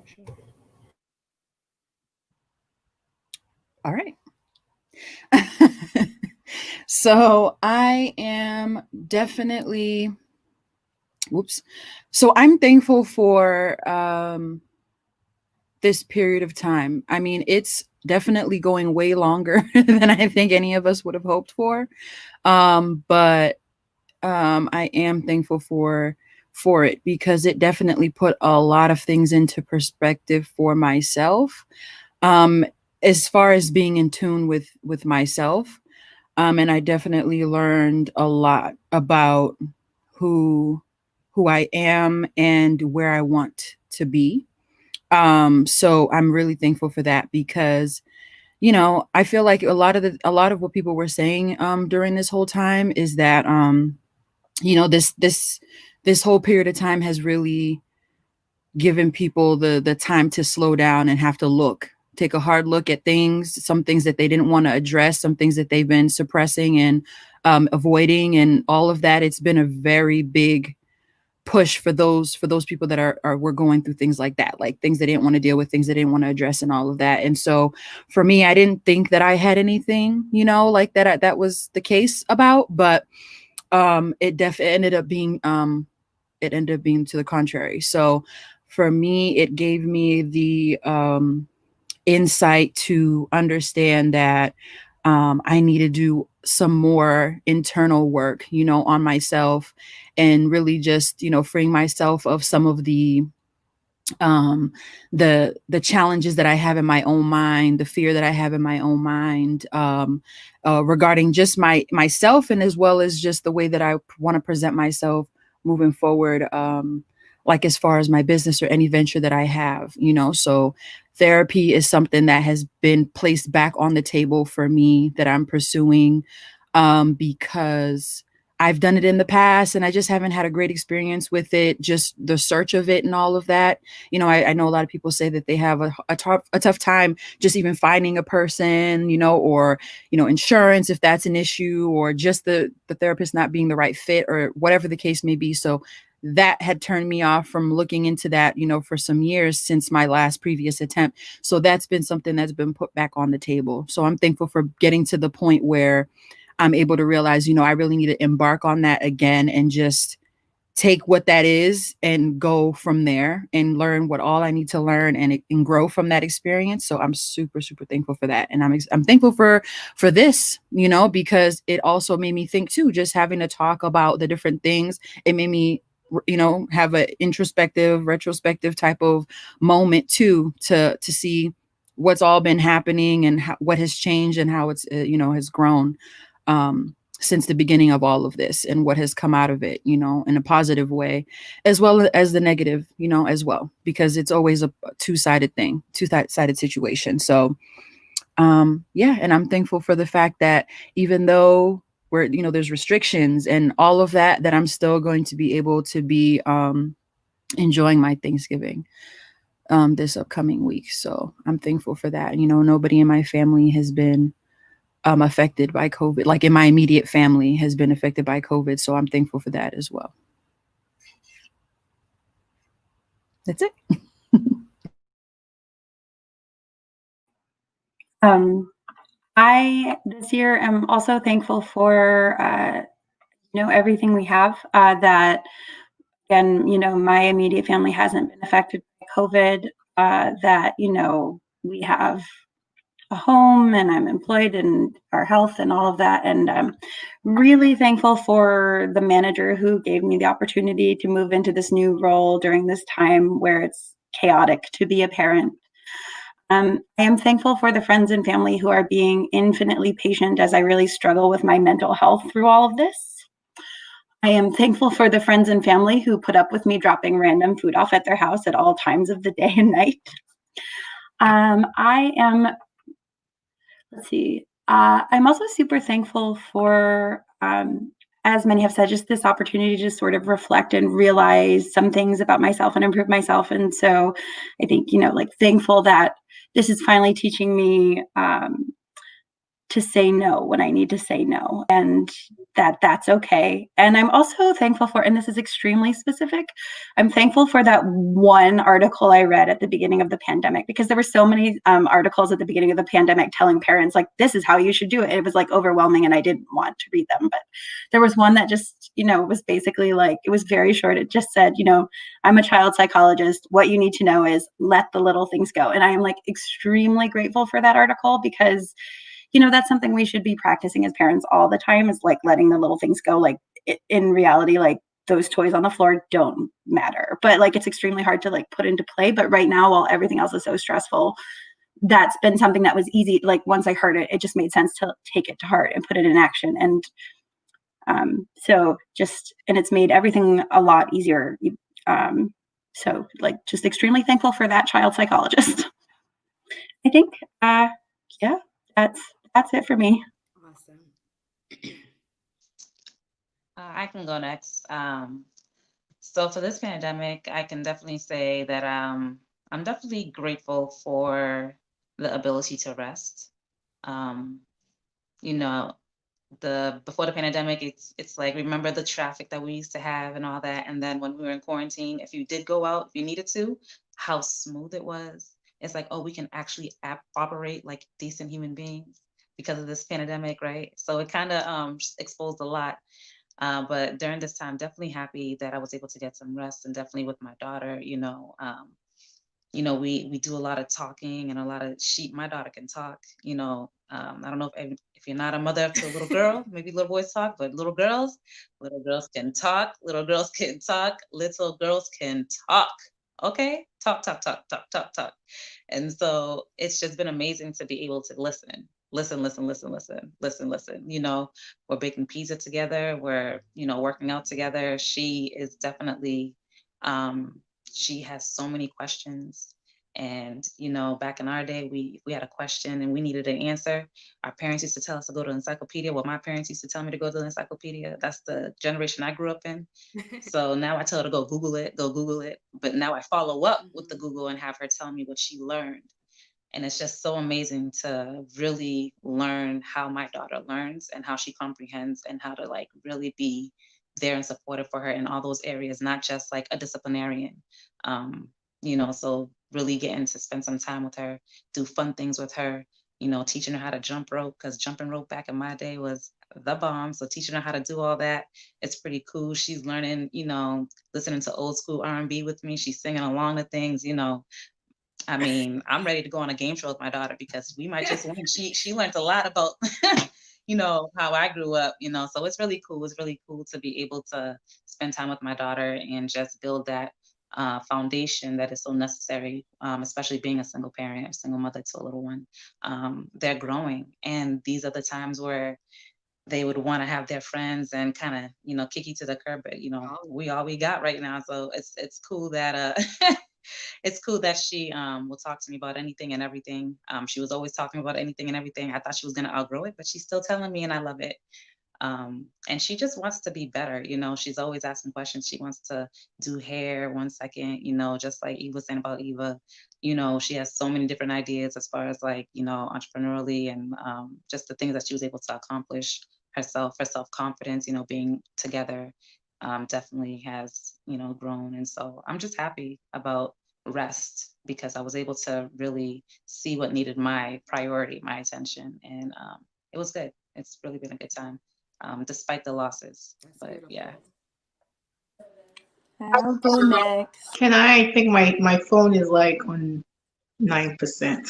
Speaker 1: Sure.
Speaker 3: All right. So I am definitely, So I'm thankful for this period of time. I mean, it's definitely going way longer than I think any of us would have hoped for. But I am thankful for it because it definitely put a lot of things into perspective for myself. as far as being in tune with myself. And I definitely learned a lot about who I am and where I want to be. So I'm really thankful for that because, you know, I feel like a lot of what people were saying during this whole time is that you know, this whole period of time has really given people the time to slow down and have to take a hard look at things, some things that they didn't want to address, some things that they've been suppressing and avoiding, and all of that. It's been a very big push for those people that were going through things like that, like things they didn't want to deal with, things they didn't want to address, and all of that. And so for me, I didn't think that I had anything, you know, like that that was the case about, but it ended up being to the contrary. So for me, it gave me the insight to understand that I need to do some more internal work, you know, on myself, and really just, you know, freeing myself of some of um the challenges that I have in my own mind, the fear that I have in my own mind, regarding just myself, and as well as just the way that I want to present myself moving forward, like as far as my business or any venture that I have, you know. So therapy is something that has been placed back on the table for me, that I'm pursuing, because I've done it in the past and I just haven't had a great experience with it, just the search of it and all of that. You know, I know a lot of people say that they have a tough time just even finding a person, you know, or, you know, insurance, if that's an issue, or just the therapist not being the right fit, or whatever the case may be. So that had turned me off from looking into that, you know, for some years since my last previous attempt. So that's been something that's been put back on the table. So I'm thankful for getting to the point where I'm able to realize, you know, I really need to embark on that again and just take what that is and go from there and learn what all I need to learn, and grow from that experience. So I'm super, super thankful for that. And I'm thankful for this, you know, because it also made me think too, just having to talk about the different things. It made me, you know, have an introspective, retrospective type of moment too, to see what's all been happening and what has changed and how it's, you know, has grown since the beginning of all of this, and what has come out of it, you know, in a positive way, as well as the negative, you know, as well, because it's always a two-sided situation. So, yeah. And I'm thankful for the fact that even though you know, there's restrictions and all of that, that I'm still going to be able to be, enjoying my Thanksgiving, this upcoming week. So I'm thankful for that. You know, nobody in my family has been affected by COVID, like in my immediate family has been affected by COVID. So I'm thankful for that as well. That's it.
Speaker 2: I this year am also thankful for you know, everything we have, that again, you know, my immediate family hasn't been affected by COVID, that, you know, we have a home and I'm employed, and our health and all of that. And I'm really thankful for the manager who gave me the opportunity to move into this new role during this time where it's chaotic to be a parent. I am thankful for the friends and family who are being infinitely patient as I really struggle with my mental health through all of this. I am thankful for the friends and family who put up with me dropping random food off at their house at all times of the day and night. I am Let's see. I'm also super thankful for, as many have said, just this opportunity to sort of reflect and realize some things about myself and improve myself. And so I think, you know, like thankful that this is finally teaching me to say no when I need to say no, and that's okay. And I'm also thankful for, and this is extremely specific, I'm thankful for that one article I read at the beginning of the pandemic, because there were so many articles at the beginning of the pandemic telling parents, like, this is how you should do it. It was like overwhelming and I didn't want to read them. But there was one that just, you know, was basically like, it was very short. It just said, you know, I'm a child psychologist. What you need to know is let the little things go. And I am like extremely grateful for that article, because you know, that's something we should be practicing as parents all the time, is like letting the little things go. Like in reality, like those toys on the floor don't matter, but like it's extremely hard to like put into play. But right now, while everything else is so stressful, that's been something that was easy. Like once I heard it, it just made sense to take it to heart and put it in action. And and it's made everything a lot easier. So like just extremely thankful for that child psychologist. I think, yeah, that's it for me.
Speaker 1: Awesome.
Speaker 5: I can go next. So for this pandemic, I can definitely say that I'm definitely grateful for the ability to rest. You know, before the pandemic, it's like, remember the traffic that we used to have and all that. And then when we were in quarantine, if you did go out, if you needed to, how smooth it was. It's like, oh, we can actually operate like decent human beings because of this pandemic, right? So it kind of exposed a lot. But during this time, definitely happy that I was able to get some rest, and definitely with my daughter, we do a lot of talking and a lot of my daughter can talk, I don't know if you're not a mother to a little girl, maybe little boys talk, but little girls can talk, little girls can talk, little girls can talk. Okay. Talk, talk, talk, talk, talk, talk. And so it's just been amazing to be able to listen. We're baking pizza together. We're, working out together. She is definitely, she has so many questions. And, back in our day, we had a question and we needed an answer. Our parents used to tell us to go to the encyclopedia. Well, my parents used to tell me to go to the encyclopedia. That's the generation I grew up in. So now I tell her to go Google it. But now I follow up with the Google and have her tell me what she learned. And it's just so amazing to really learn how my daughter learns and how she comprehends, and how to like really be there and supportive for her in all those areas, not just like a disciplinarian. So really getting to spend some time with her, do fun things with her, teaching her how to jump rope, because jumping rope back in my day was the bomb. So teaching her how to do all that, it's pretty cool. She's learning, listening to old school R&B with me. She's singing along to things, I mean, I'm ready to go on a game show with my daughter, because we might just win. She learned a lot about, how I grew up, so it's really cool. It's really cool to be able to spend time with my daughter and just build that foundation that is so necessary, especially being a single parent, a single mother to a little one. They're growing, and these are the times where they would want to have their friends and kind of, kick you to the curb, but we all we got right now. So it's cool that it's cool that she will talk to me about anything and everything. She was always talking about anything and everything. I thought she was going to outgrow it, but she's still telling me, and I love it. And she just wants to be better. She's always asking questions. She wants to do hair 1 second, just like Eva was saying about Eva. She has so many different ideas as far as like, entrepreneurially, and just the things that she was able to accomplish herself, her self-confidence, being together, definitely has, grown. And so I'm just happy about rest, because I was able to really see what needed my priority, my attention. And it was good. It's really been a good time, despite the losses. But yeah.
Speaker 4: I'll go next.
Speaker 7: Can I think my phone is like on 9%.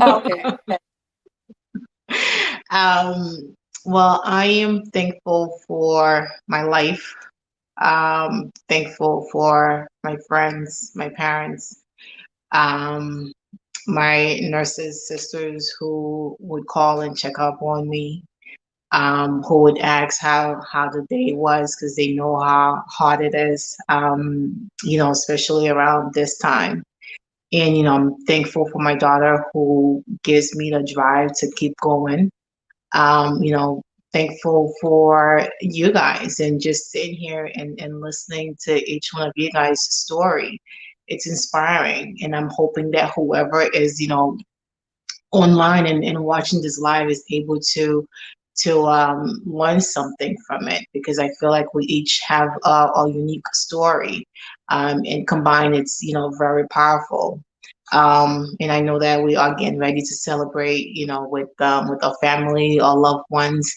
Speaker 4: Oh, okay.
Speaker 7: Well, I am thankful for my life. Thankful for my friends, my parents, my nurses, sisters who would call and check up on me, who would ask how the day was, because they know how hard it is, especially around this time. And, I'm thankful for my daughter, who gives me the drive to keep going. Thankful for you guys, and just sitting here and listening to each one of you guys' story. It's inspiring. And I'm hoping that whoever is, online and watching this live is able to learn something from it, because I feel like we each have a unique story, and combined, it's very powerful. And I know that we are getting ready to celebrate, with our family, our loved ones,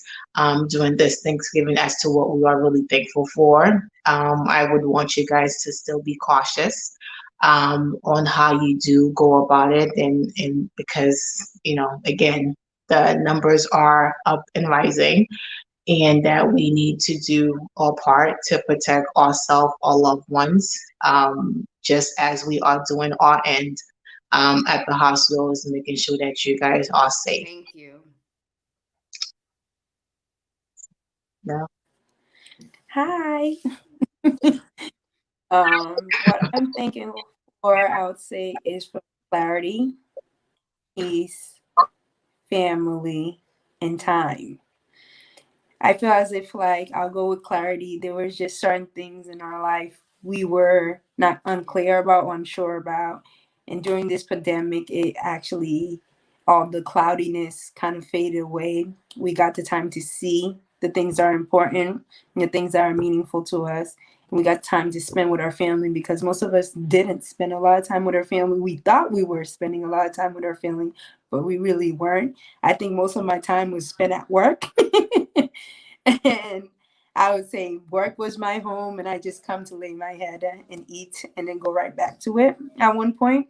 Speaker 7: during this Thanksgiving, as to what we are really thankful for. I would want you guys to still be cautious on how you do go about it, and because again, the numbers are up and rising, and that we need to do our part to protect ourselves, our loved ones, just as we are doing our end. at the hospitals, making sure that you guys are safe.
Speaker 1: Thank you.
Speaker 7: Yeah.
Speaker 4: Hi. What I'm thinking for, I would say, is for clarity, peace, family, and time. I feel as if, like, I'll go with clarity. There was just certain things in our life we were not unclear about or unsure about. And during this pandemic, it actually, all the cloudiness kind of faded away. We got the time to see the things that are important and the things that are meaningful to us. And we got time to spend with our family, because most of us didn't spend a lot of time with our family. We thought we were spending a lot of time with our family, but we really weren't. I think most of my time was spent at work. And I would say work was my home, and I just come to lay my head and eat and then go right back to it at one point.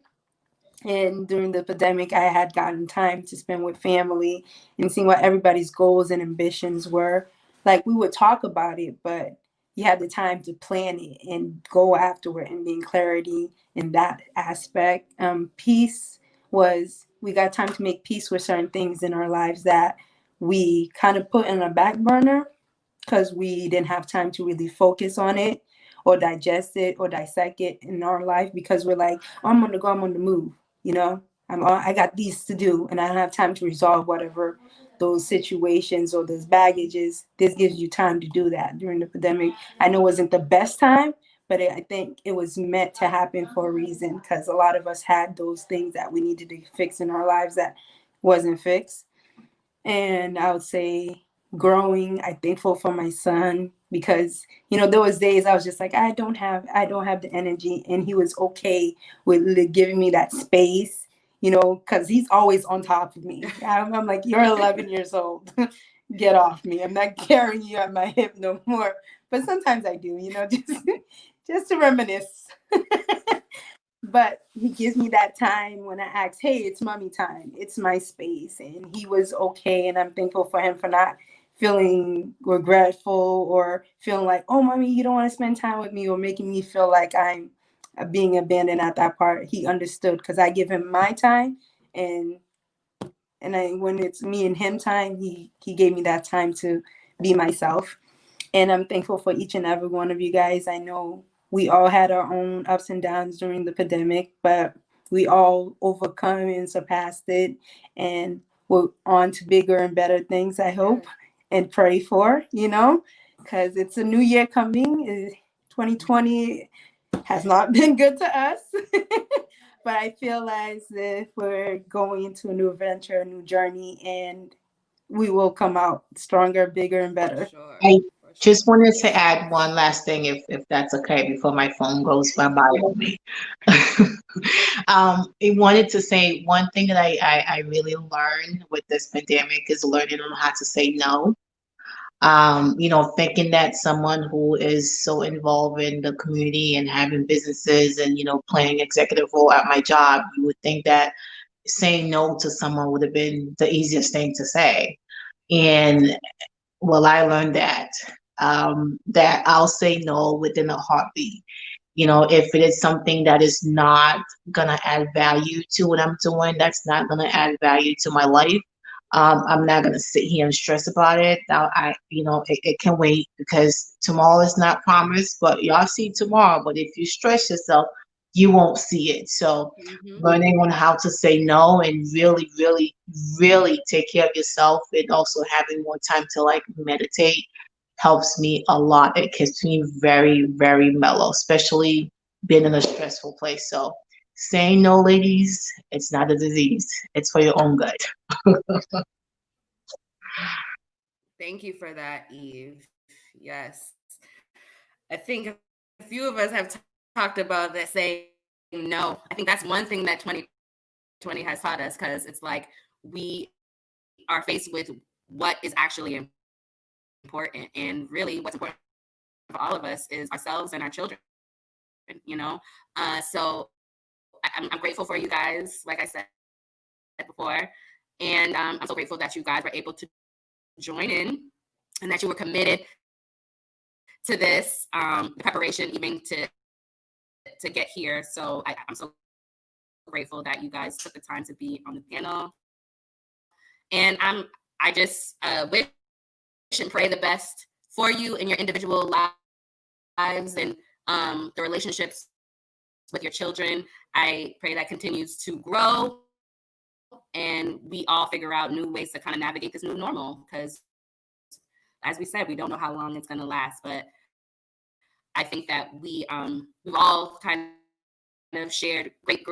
Speaker 4: And during the pandemic, I had gotten time to spend with family and seeing what everybody's goals and ambitions were. Like, we would talk about it, but you had the time to plan it and go after it and be in clarity in that aspect. Peace was, we got time to make peace with certain things in our lives that we kind of put in a back burner because we didn't have time to really focus on it or digest it or dissect it in our life, because we're like, oh, I'm on the go, I'm on the move, you know, I got these to do and I don't have time to resolve whatever those situations or those baggages. This gives you time to do that during the pandemic. I know it wasn't the best time, but I think it was meant to happen for a reason, because a lot of us had those things that we needed to fix in our lives that wasn't fixed. And I would say growing, I'm thankful for my son, because there was days I was just like, I don't have the energy, and he was okay with giving me that space, because he's always on top of me. I'm like, you're 11 years old. Get off me. I'm not carrying you at my hip no more. But sometimes I do, just to reminisce. But he gives me that time when I ask, hey, it's mommy time. It's my space. And he was okay. And I'm thankful for him for not feeling regretful or feeling like, oh, mommy, you don't want to spend time with me, or making me feel like I'm being abandoned at that part. He understood, because I give him my time. And when it's me and him time, he gave me that time to be myself. And I'm thankful for each and every one of you guys. I know we all had our own ups and downs during the pandemic, but we all overcome and surpassed it. And we're on to bigger and better things, I hope, and pray for, because it's a new year coming. 2020 has not been good to us. But I feel as if we're going into a new adventure, a new journey, and we will come out stronger, bigger, and better.
Speaker 1: Sure.
Speaker 7: I just wanted to add one last thing, if that's okay, before my phone goes bye-bye on me. I wanted to say one thing that I really learned with this pandemic is learning on how to say no. Thinking that someone who is so involved in the community and having businesses and, playing executive role at my job, you would think that saying no to someone would have been the easiest thing to say. And well, I learned that I'll say no within a heartbeat. If it is something that is not gonna add value to what I'm doing, that's not gonna add value to my life. I'm not gonna sit here and stress about it. Now, it can wait, because tomorrow is not promised, but y'all see tomorrow. But if you stress yourself, you won't see it. So, learning on how to say no and really, really, really take care of yourself, and also having more time to meditate helps me a lot. It keeps me very, very mellow, especially being in a stressful place. So saying no, ladies, it's not a disease. It's for your own good.
Speaker 1: Thank you for that, Eve. Yes. I think a few of us have talked about that, saying no. I think that's one thing that 2020 has taught us, because it's like we are faced with what is actually important. And really, what's important for all of us is ourselves and our children, So I'm grateful for you guys, like I said before. And I'm so grateful that you guys were able to join in and that you were committed to this, the preparation even to get here. So I'm so grateful that you guys took the time to be on the panel. And I just wish and pray the best for you in your individual lives and the relationships with your children. I pray that continues to grow and we all figure out new ways to kind of navigate this new normal, because as we said, we don't know how long it's going to last, but I think that we've all kind of shared great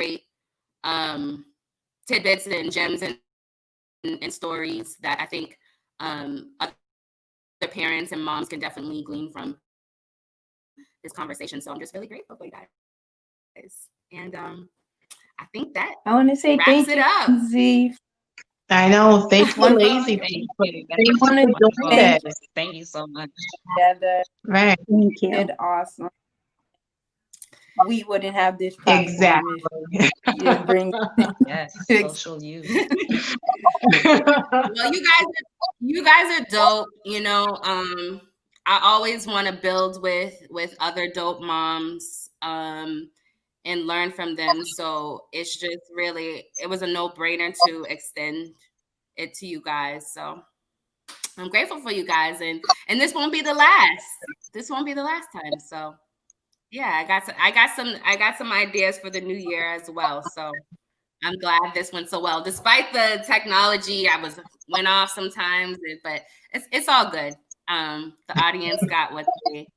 Speaker 1: tidbits and gems and stories that I think other parents and moms can definitely glean from this conversation. So I'm just really grateful for you guys. And I think that
Speaker 4: I want to say
Speaker 1: wraps
Speaker 4: thank
Speaker 1: it
Speaker 4: you,
Speaker 1: up.
Speaker 4: Lindsey.
Speaker 7: I know. Thanks for
Speaker 4: One
Speaker 7: lazy
Speaker 5: Thank
Speaker 7: people.
Speaker 5: you.
Speaker 7: Thank you for
Speaker 4: Thank
Speaker 7: doing
Speaker 4: you.
Speaker 7: this.
Speaker 5: Thank you so much.
Speaker 4: Together,
Speaker 7: Right.
Speaker 2: Thank you.
Speaker 4: did awesome. We wouldn't have this platform
Speaker 7: Exactly.
Speaker 4: if you didn't bring.
Speaker 5: Yes, social use.
Speaker 1: Well, you guys are dope. You know, I always want to build with other dope moms and learn from them. So it's just really, it was a no-brainer to extend it to you guys. So I'm grateful for you guys, and this won't be the last. This won't be the last time. So yeah, I got some ideas for the new year as well. So I'm glad this went so well, despite the technology. Went off sometimes, but it's all good. The audience got what they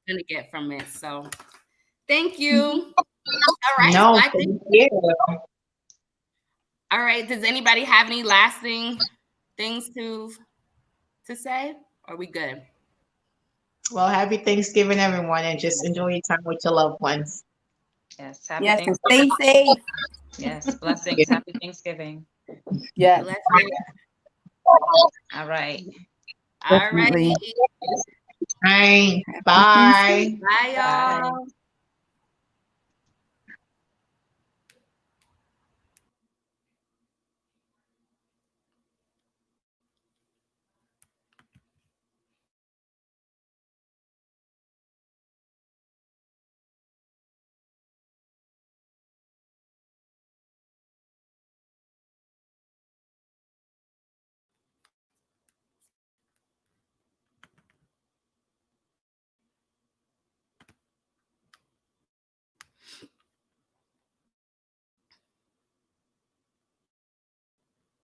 Speaker 1: gonna get from it. So thank you. All right.
Speaker 7: No,
Speaker 1: So I think,
Speaker 7: thank you.
Speaker 1: all right. Does anybody have any lasting things to say? Are we good?
Speaker 7: Well, happy Thanksgiving, everyone, and just enjoy your time with your loved ones.
Speaker 5: Yes, happy
Speaker 4: Yes, and
Speaker 5: Thanksgiving.
Speaker 4: stay safe.
Speaker 5: Yes, blessings. Happy Thanksgiving.
Speaker 4: Yes,
Speaker 1: Blessings.
Speaker 5: All right.
Speaker 1: All right.
Speaker 4: definitely.
Speaker 7: Right. Bye.
Speaker 1: Bye, y'all.
Speaker 5: Bye.